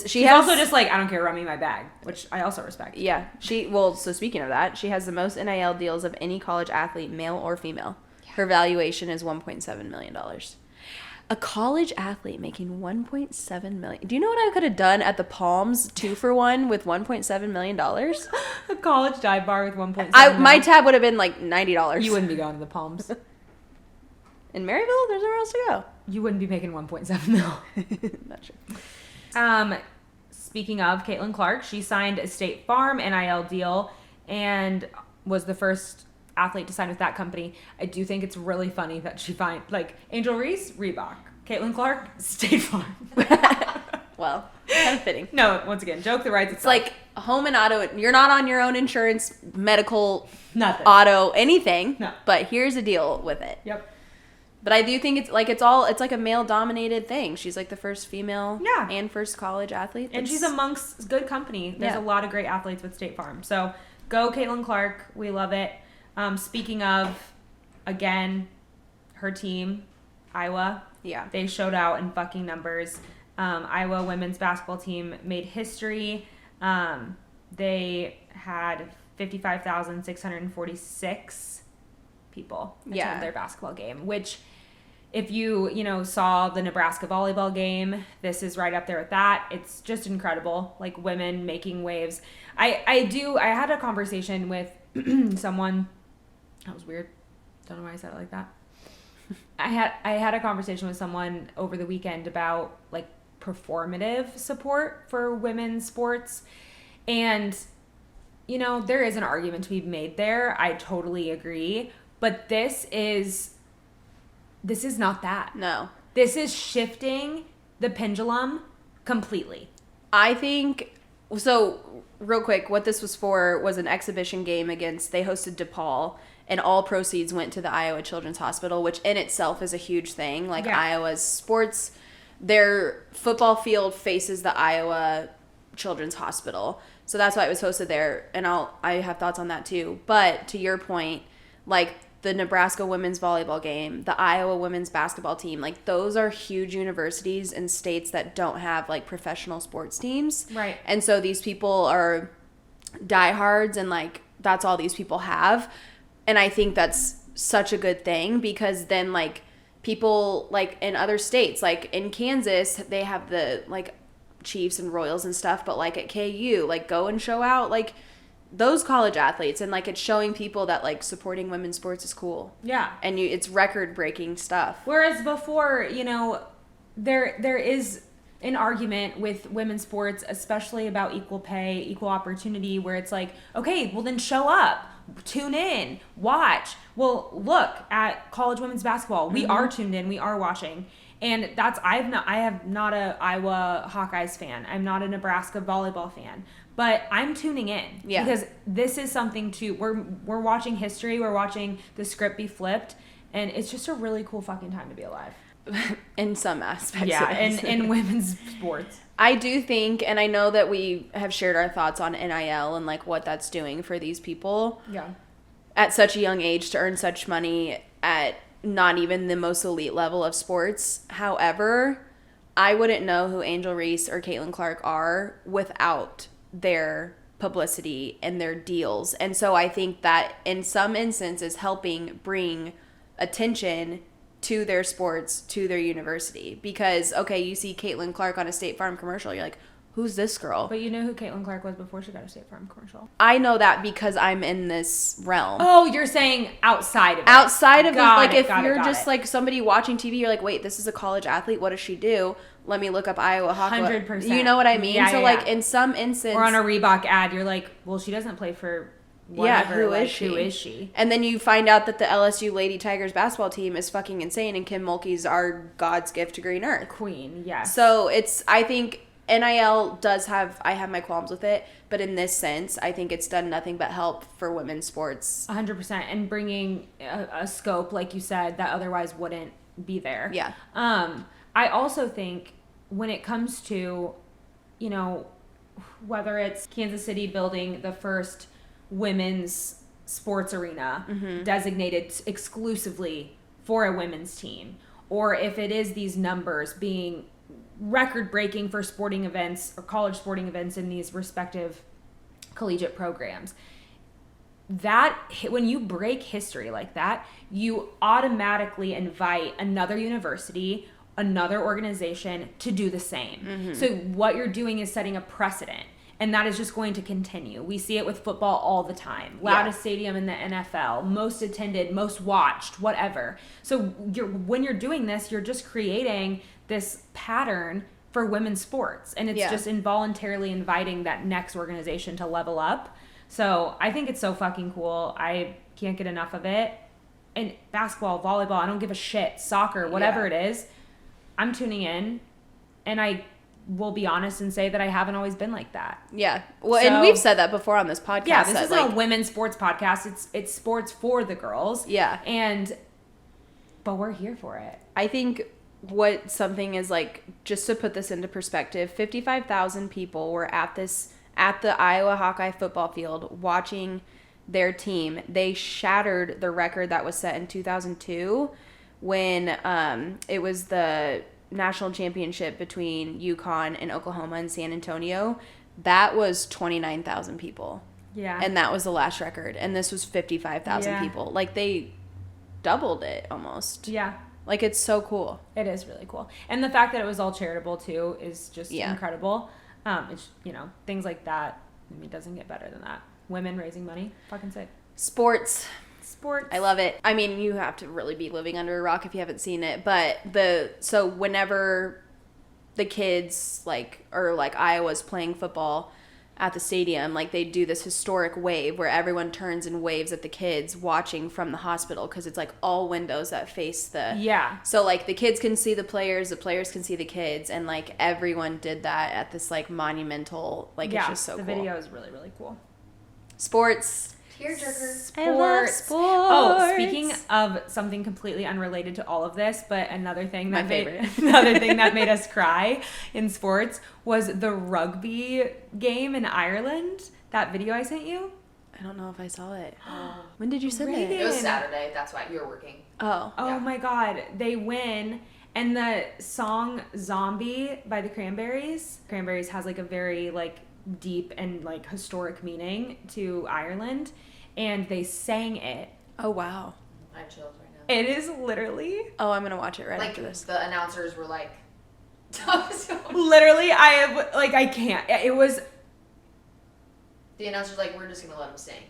She's also just like, I don't care, run me my bag, which I also respect. Yeah. So speaking of that, she has the most NIL deals of any college athlete, male or female. Yeah. Her valuation is $1.7 million. A college athlete making $1.7 million. Do you know what I could have done at the Palms 2-for-1 with $1.7 million? A college dive bar with $1.7 My tab would have been like $90. You wouldn't be going to the Palms. In Maryville, there's nowhere else to go. You wouldn't be making 1.7 mil. Not sure. Speaking of Caitlin Clark, she signed a State Farm NIL deal and was the first athlete to sign with that company. I do think it's really funny that she Angel Reese, Reebok. Caitlin Clark, State Farm. Well, kind of fitting. No, once again, joke that writes It's itself. like home and auto. You're not on your own insurance, medical, nothing. auto, anything. No. But here's a deal with it. Yep. But I do think it's like a male dominated thing. She's like the first female and first college athlete. And she's amongst good company. There's a lot of great athletes with State Farm. So go Caitlin Clark. We love it. Speaking of, again, her team, Iowa. Yeah. They showed out in fucking numbers. Iowa women's basketball team made history. They had 55,646 people attend their basketball game, which if you saw the Nebraska volleyball game, this is right up there with that. It's just incredible, like women making waves. I had a conversation with someone. That was weird. Don't know why I said it like that. I had a conversation with someone over the weekend about like performative support for women's sports, and there is an argument to be made there. I totally agree, but this is not that. No. This is shifting the pendulum completely. I think so. Real quick, what this was for was an exhibition game they hosted DePaul, and all proceeds went to the Iowa Children's Hospital, which in itself is a huge thing. Like Iowa's sports, their football field faces the Iowa Children's Hospital. So that's why it was hosted there, and I have thoughts on that too. But to your point, like the Nebraska women's volleyball game, the Iowa women's basketball team, like those are huge universities in states that don't have like professional sports teams. Right. And so these people are diehards, and like that's all these people have. And I think that's such a good thing, because then like people like in other states, like in Kansas, they have the like Chiefs and Royals and stuff, but like at KU, like go and show out like those college athletes, and like it's showing people that like supporting women's sports is cool. Yeah. And it's record breaking stuff. Whereas before, you know, there is an argument with women's sports, especially about equal pay, equal opportunity, where it's like, okay, well then show up, tune in, watch. Well, look at college women's basketball. We are tuned in, we are watching. And I have not a Iowa Hawkeyes fan. I'm not a Nebraska volleyball fan, but I'm tuning in because this is something we're watching history. We're watching the script be flipped, and it's just a really cool fucking time to be alive. In some aspects. Yeah, in women's sports. I do think, and I know that we have shared our thoughts on NIL and like what that's doing for these people. Yeah. At such a young age to earn such money at not even the most elite level of sports. However, I wouldn't know who Angel Reese or Caitlin Clark are without their publicity and their deals. And so I think that in some instances helping bring attention to their sports, to their university. Because, okay, you see Caitlin Clark on a State Farm commercial, you're like, who's this girl? But you know who Caitlin Clark was before she got a State Farm commercial? I know that because I'm in this realm. Oh, you're saying outside of it. Outside of it. Like, if you're just like somebody watching TV, you're like, wait, this is a college athlete. What does she do? Let me look up Iowa Hawkeye. 100%. You know what I mean? Yeah, so, yeah, like, in some instance. Or on a Reebok ad, you're like, well, she doesn't play for whatever. Yeah, who is she? And then you find out that the LSU Lady Tigers basketball team is fucking insane, and Kim Mulkey's our God's gift to Green Earth. Queen, yes. So, I think NIL does I have my qualms with it, but in this sense, I think it's done nothing but help for women's sports. 100%. And bringing a scope, like you said, that otherwise wouldn't be there. Yeah. I also think when it comes to, you know, whether it's Kansas City building the first women's sports arena designated exclusively for a women's team, or if it is these numbers being record-breaking for sporting events or college sporting events in these respective collegiate programs, that when you break history like that, you automatically invite another university, another organization to do the same. So what you're doing is setting a precedent, and that is just going to continue. We see it with football all the time. Loudest stadium in the NFL, most attended, most watched, whatever. So when you're doing this, you're just creating this pattern for women's sports, and it's just involuntarily inviting that next organization to level up. So I think it's so fucking cool. I can't get enough of it. And basketball, volleyball, I don't give a shit. Soccer, whatever it is, I'm tuning in, and I will be honest and say that I haven't always been like that. Yeah. Well, and we've said that before on this podcast. Yeah, this isn't a women's sports podcast. It's sports for the girls. Yeah. But we're here for it. I think what something is like, just to put this into perspective, 55,000 people were at the Iowa Hawkeye football field watching their team. They shattered the record that was set in 2002 when it was the national championship between UConn and Oklahoma and San Antonio. That was 29,000 people. Yeah. And that was the last record. And this was 55,000 people. Like, they doubled it almost. Yeah. Like, it's so cool. It is really cool. And the fact that it was all charitable, too, is just incredible. It's, you know, things like that, I mean, it doesn't get better than that. Women raising money, fucking sick. Sports. Sports. I love it. I mean, you have to really be living under a rock if you haven't seen it. But so whenever the kids, like Iowa's playing football at the stadium, like, they do this historic wave where everyone turns and waves at the kids watching from the hospital, because it's like all windows that face the so like the kids can see the players can see the kids, and like everyone did that at this like monumental, like, it's just so cool. The video is really, really cool. Sports. Tearjerker. I love Sports. sports. Oh, speaking of something completely unrelated to all of this, but another thing that another thing that made us cry in sports was the rugby game in Ireland. That video I sent you. I don't know if I saw it. When did you send it? It was Saturday. That's why you were working. Oh. Oh my God. They win. And the song Zombie by the Cranberries. Cranberries has like a very like deep and like historic meaning to Ireland. And they sang it. Oh, wow. I have chills right now. It is literally. Oh, I'm going to watch it right Like, after this. the announcers were like... Literally, I can't. It was... The announcer's like, we're just going to let them sing.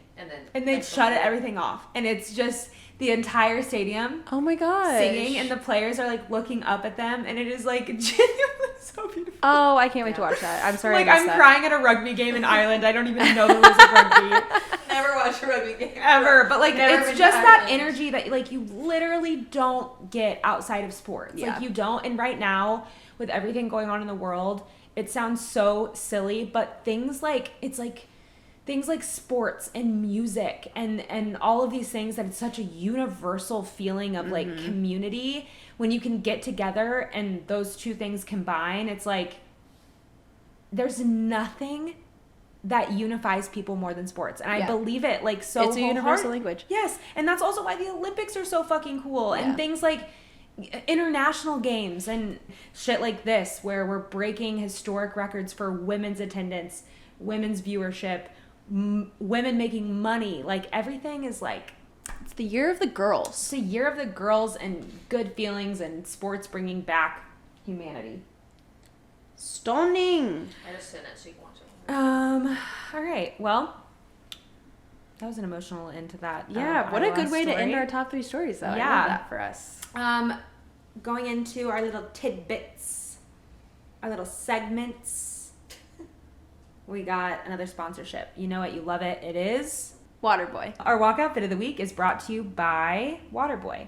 And they shut everything off. And it's just the entire stadium Oh my gosh. singing. And the players are like looking up at them. And it is like genuinely so beautiful. Oh, I can't wait to watch that. I'm sorry. Like, I I'm missed that. crying at a rugby game in Ireland. I don't even know the rules of rugby. Never watched a rugby game. Ever. But, like, Never it's been just to that Ireland. energy that, like, you literally don't get outside of sports. Yeah. Like, you don't. And right now, with everything going on in the world, it sounds so silly. But things like sports and music and all of these things, that it's such a universal feeling of, like, community. When you can get together and those two things combine, it's like there's nothing that unifies people more than sports. And I believe it, like, so It's a universal language. Yes. And that's also why the Olympics are so fucking cool. Yeah. And things like international games and shit like this, where we're breaking historic records for women's attendance, women's viewership, women making money. Like, everything is like... It's the year of the girls. It's the year of the girls and good feelings and sports bringing back humanity. Stunning. I just sent it so you can watch it. All right. Well, that was an emotional end to that. Yeah, what a Iowa good way to end story. our top 3 stories, though. Yeah. I love that for us. Going into our little tidbits, our little segments. We got another sponsorship. You know it, you love it. It is Waterboy. Our Walkout Fit of the Week is brought to you by Waterboy.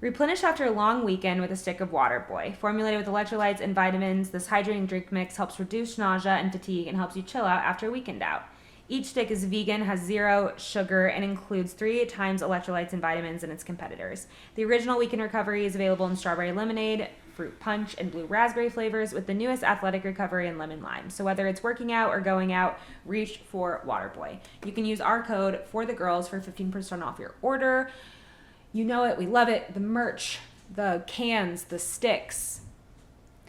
Replenish after a long weekend with a stick of Waterboy. Formulated with electrolytes and vitamins, this hydrating drink mix helps reduce nausea and fatigue and helps you chill out after a weekend out. Each stick is vegan, has 0 sugar, and includes 3 times electrolytes and vitamins than its competitors. The original Weekend Recovery is available in strawberry lemonade, fruit punch, and blue raspberry flavors, with the newest Athletic Recovery in lemon lime. So whether it's working out or going out, reach for Waterboy. You can use our code for the girls for 15% off your order. You know it, we love it. The merch, the cans, the sticks,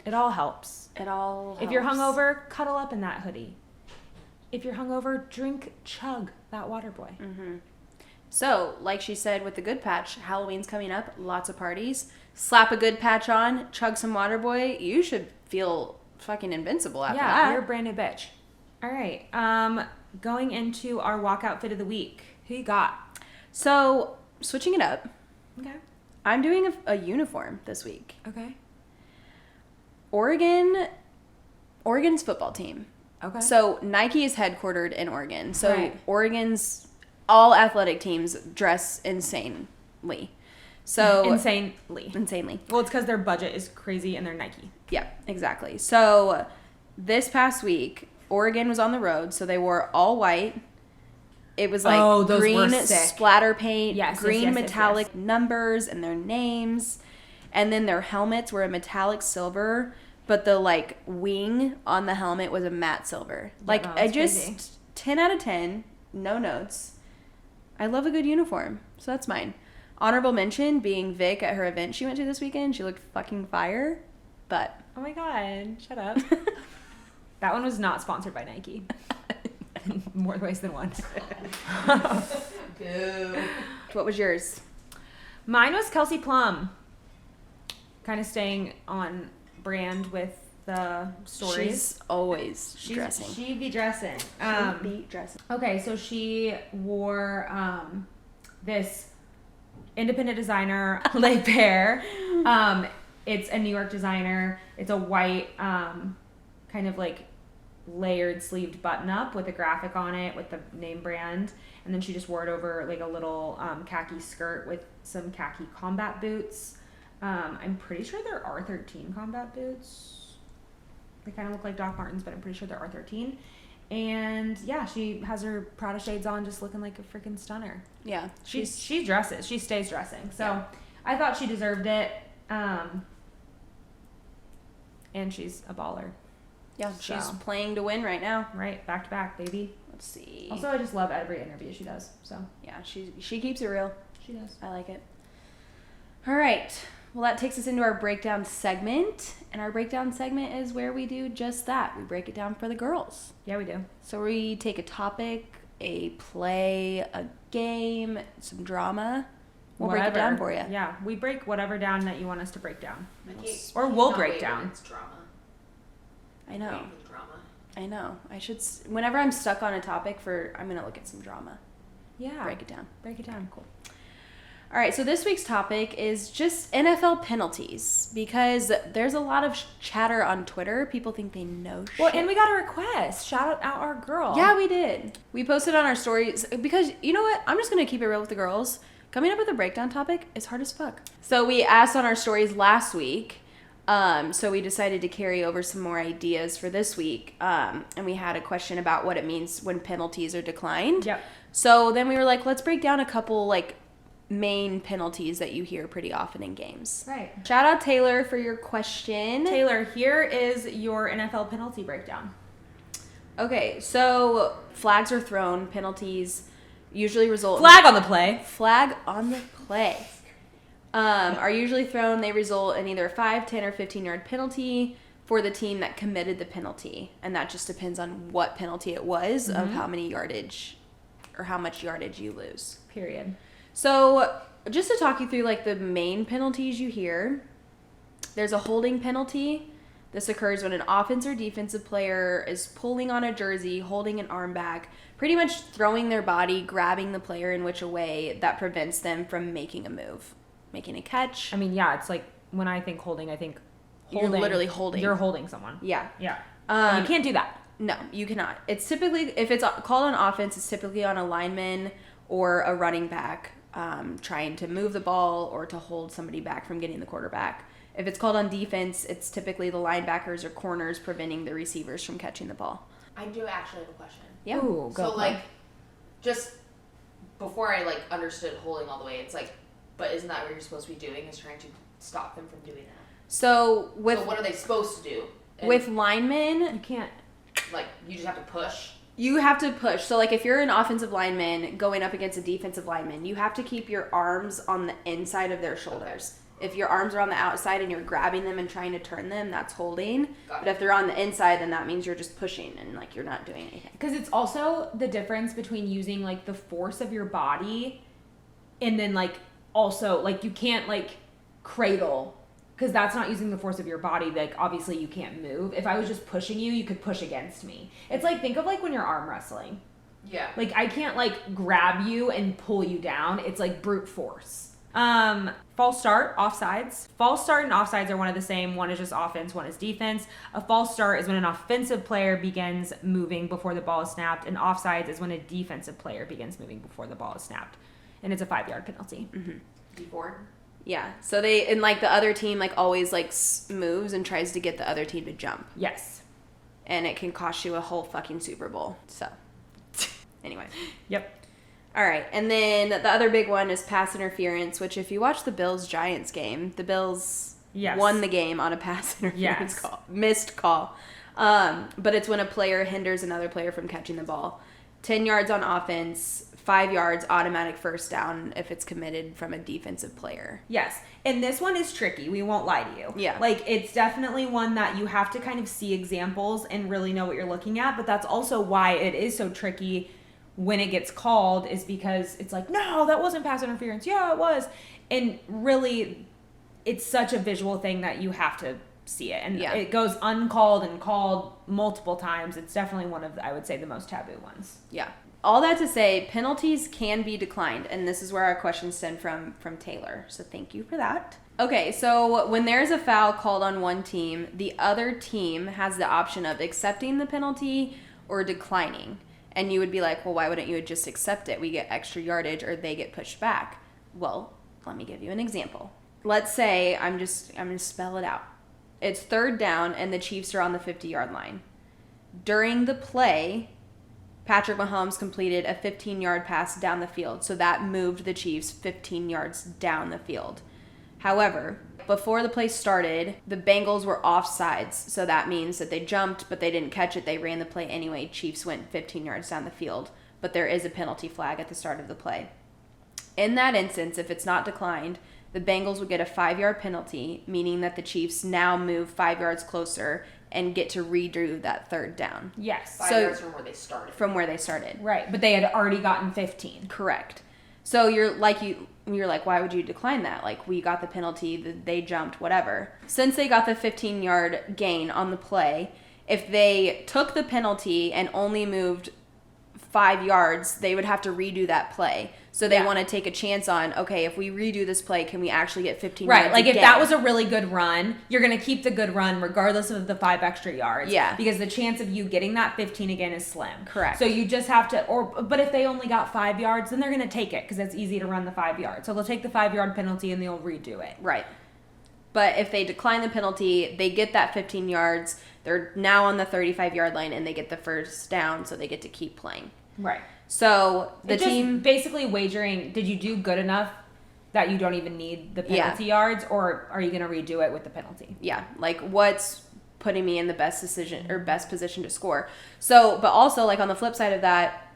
it all helps. It all helps. If you're hungover, cuddle up in that hoodie. If you're hungover, chug that Waterboy. So, like she said with the good patch, Halloween's coming up, lots of parties. Slap a good patch on, chug some Waterboy. You should feel fucking invincible after that. You're a brand new bitch. All right. Going into our Walkout Fit of the Week. Who you got? So, switching it up, Okay. I'm doing a uniform this week. Okay. Oregon's football team. Okay. So Nike is headquartered in Oregon. So Right. Oregon's all athletic teams dress insanely. So Insanely. Well, it's because their budget is crazy and they're Nike. Yeah, exactly. So this past week, Oregon was on the road, so they wore all white. It was like Oh, those were green sick. splatter paint, Yes, green yes, metallic numbers and their names. And then their helmets were a metallic silver, but the like wing on the helmet was a matte silver. Like Oh, I that's just crazy. 10 out of 10, no notes. I love a good uniform, so that's mine. Honorable mention being Vic at her event she went to this weekend. She looked fucking fire, but Oh my God. Shut up. That one was not sponsored by Nike. More ways than one. Boo. what was yours? Mine was Kelsey Plum. Kind of staying on brand with the stories. She's always dressing. She be dressing. She be dressing. Okay, so she wore this independent designer, Le Pair. It's a New York designer. It's a white kind of like layered sleeved button up with a graphic on it with the name brand. And then she just wore it over like a little khaki skirt with some khaki combat boots. I'm pretty sure they're R13 combat boots. They kind of look like Doc Martens, but I'm pretty sure they're R13. And yeah, she has her Prada shades on, just looking like a freaking stunner. Yeah. She dresses. She stays dressing. So Yeah. I thought she deserved it. And she's a baller. Yeah, she's So. playing to win right now. Right, back to back, baby. Let's see. Also, I just love every interview she does. So Yeah, she keeps it real. she does. I like it. All right. Well, that takes us into our breakdown segment. And our breakdown segment is where we do just that. We break it down for the girls. Yeah, we do. So we take a topic, a play, a game, some drama. We'll break it down for you. Yeah, we break whatever down that you want us to break down. Or we'll break down. It's drama. I know. Wait for drama. I know. I should. Whenever I'm stuck on a topic, I'm gonna look at some drama. Yeah. Break it down. Break it down. Cool. All right. So this week's topic is just NFL penalties because there's a lot of chatter on Twitter. People think they know shit. Well, and we got a request. Shout out our girl. Yeah, we did. We posted on our stories because you know what? I'm just gonna keep it real with the girls. Coming up with a breakdown topic is hard as fuck. So we asked on our stories last week. So we decided to carry over some more ideas for this week. And we had a question about what it means when penalties are declined. Yep. So then we were like, let's break down a couple like main penalties that you hear pretty often in games. Right. Shout out Taylor for your question. Taylor, here is your NFL penalty breakdown. Okay, so flags are thrown, penalties usually result Flag on the play. Flag on the play. Are usually thrown. They result in either a 5, 10, or 15-yard penalty for the team that committed the penalty. And that just depends on what penalty it was of how many yardage or how much yardage you lose. Period. So just to talk you through like the main penalties you hear, there's a holding penalty. This occurs when an offense or defensive player is pulling on a jersey, holding an arm back, pretty much throwing their body, grabbing the player in which a way that prevents them from making a move, making a catch. I mean, yeah, it's like when I think holding, I think You're literally holding. You're holding someone. Yeah. Yeah. And you can't do that. No, you cannot. It's typically, if it's called on offense, it's typically on a lineman or a running back trying to move the ball or to hold somebody back from getting the quarterback. If it's called on defense, it's typically the linebackers or corners preventing the receivers from catching the ball. I do actually have a question. Yeah. Ooh, go So like, just before I like understood holding all the way, it's like, but isn't that what you're supposed to be doing? Is trying to stop them from doing that? So So what are they supposed to do? And, with linemen, You can't. like, you just have to push. you have to push. So like if you're an offensive lineman going up against a defensive lineman, you have to keep your arms on the inside of their shoulders. If your arms are on the outside and you're grabbing them and trying to turn them, that's holding. Got But it. if they're on the inside, then that means you're just pushing and like you're not doing anything. Because it's also the difference between using like the force of your body and then like also like you can't like cradle because that's not using the force of your body. Like obviously you can't move. If I was just pushing you, you could push against me. It's like think of like when you're arm wrestling. Yeah. Like I can't like grab you and pull you down. It's like brute force. False start, offsides. False start and offsides are one of the same. One is just offense, one is defense. A false start is when an offensive player begins moving before the ball is snapped, and offsides is when a defensive player begins moving before the ball is snapped. And it's a 5-yard penalty. Before. Yeah. So and like the other team like always like moves and tries to get the other team to jump. Yes. And it can cost you a whole fucking Super Bowl. So anyway. Yep. All right, and then the other big one is pass interference, which if you watch the Bills-Giants game, the Bills won the game on a pass interference call, missed call. But it's when a player hinders another player from catching the ball. 10 yards on offense, 5 yards automatic first down if it's committed from a defensive player. Yes. And this one is tricky. We won't lie to you. Yeah. Like, it's definitely one that you have to kind of see examples and really know what you're looking at. But that's also why it is so tricky when it gets called, is because it's like, no, that wasn't pass interference. Yeah, it was. And really, it's such a visual thing that you have to see it. And it goes uncalled and called multiple times. It's definitely one of, I would say, the most taboo ones. Yeah. All that to say, penalties can be declined, and this is where our question stemmed from Taylor. So thank you for that. Okay, so when there's a foul called on one team, the other team has the option of accepting the penalty or declining. And you would be like, well, why wouldn't you just accept it? We get extra yardage or they get pushed back. Well, let me give you an example. Let's say I'm going to spell it out. It's 3rd down and the Chiefs are on the 50-yard line. During the play, Patrick Mahomes completed a 15-yard pass down the field, so that moved the Chiefs 15 yards down the field. However, before the play started, the Bengals were offsides, so that means that they jumped, but they didn't catch it. They ran the play anyway. Chiefs went 15 yards down the field, but there is a penalty flag at the start of the play. In that instance, if it's not declined, the Bengals would get a 5-yard penalty, meaning that the Chiefs now move 5 yards closer and get to redo that third down. Yes. 5 yards from where they started. From where they started. Right, but they had already gotten 15. Correct. So you're like, why would you decline that? Like, we got the penalty, they jumped, whatever. Since they got the 15-yard gain on the play, if they took the penalty and only moved 5 yards, they would have to redo that play. So they want to take a chance on, okay, if we redo this play, can we actually get 15 yards Right, like again? if that was a really good run, you're going to keep the good run regardless of the 5 extra yards. Yeah. Because the chance of you getting that 15 again is slim. Correct. So you just have to, but if they only got 5 yards, then they're going to take it because it's easy to run the 5 yards. So they'll take the 5-yard penalty and they'll redo it. Right. But if they decline the penalty, they get that 15 yards. They're now on the 35-yard line and they get the first down, so they get to keep playing. Right. So the It's team just basically wagering, did you do good enough that you don't even need the penalty yards, or are you going to redo it with the penalty? Yeah, like what's putting me in the best position to score. So, but also like on the flip side of that,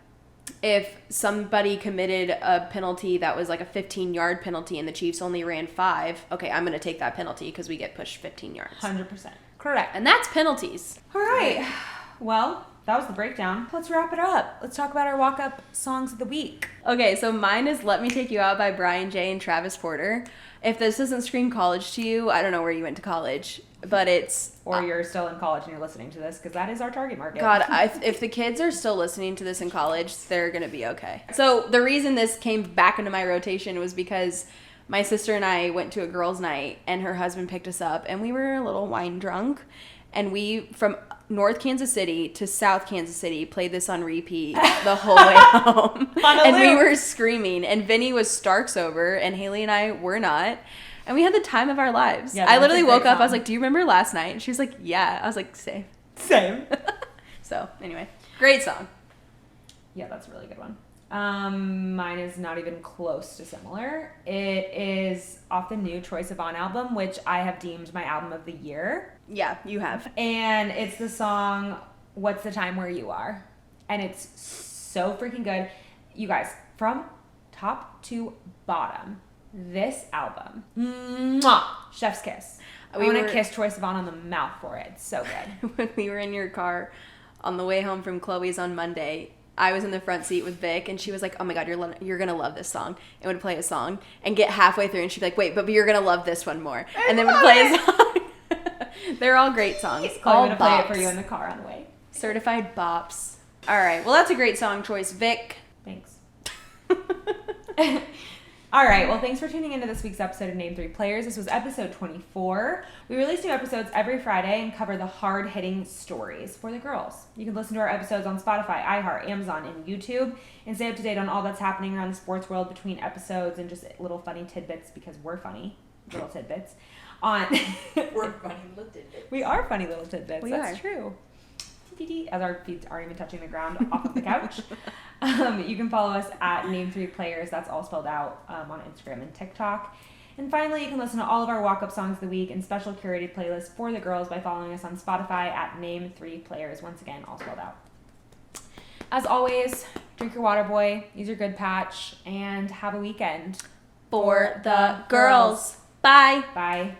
if somebody committed a penalty that was like a 15-yard penalty and the Chiefs only ran 5, okay, I'm going to take that penalty because we get pushed 15 yards. 100%. Correct. And that's penalties. All right. Well, that was the breakdown. Let's wrap it up. Let's talk about our walk-up songs of the week. Okay, so mine is Let Me Take You Out by Bryan J and Travis Porter. If this doesn't scream college to you, I don't know where you went to college, but it's... Or you're still in college and you're listening to this, because that is our target market. God, if the kids are still listening to this in college, they're going to be okay. So the reason this came back into my rotation was because my sister and I went to a girls' night, and her husband picked us up, and we were a little wine drunk. And we, from North Kansas City to South Kansas City, played this on repeat the whole way home. And we were screaming. And Vinny was stark sober, and Haley and I were not. And we had the time of our lives. Yeah, I literally woke up, I was like, do you remember last night? And she was like, yeah. I was like, same. So, anyway. Great song. Yeah, that's a really good one. Mine is not even close to similar. It is off the new Troye Sivan album, which I have deemed my album of the year. Yeah, you have. And it's the song, What's the Time Where You Are? And it's so freaking good. You guys, from top to bottom, this album, mwah, chef's kiss. I want to kiss Troye Sivan on the mouth for it. It's so good. When we were in your car on the way home from Chloe's on Monday, I was in the front seat with Vic, and she was like, oh my God, you're going to love this song. And would play a song and get halfway through, and she'd be like, wait, but you're going to love this one more. And then would play a song. They're all great songs. I'm going to play it for you in the car on the way. Certified bops. All right. Well, that's a great song choice, Vic. Thanks. All right. Well, thanks for tuning into this week's episode of Name 3 Players. This was episode 24. We release new episodes every Friday and cover the hard-hitting stories for the girls. You can listen to our episodes on Spotify, iHeart, Amazon, and YouTube, and stay up to date on all that's happening around the sports world between episodes and just little funny tidbits, because we're funny little tidbits. We're funny little tidbits. We are funny little tidbits. That's are. True. As our feet aren't even touching the ground off of the couch. You can follow us at Name3Players. That's all spelled out on Instagram and TikTok. And finally, you can listen to all of our walk-up songs of the week and special curated playlists for the girls by following us on Spotify at Name3Players. Once again, all spelled out. As always, drink your water, boy, use your good patch, and have a weekend. For the girls. Bye. Bye.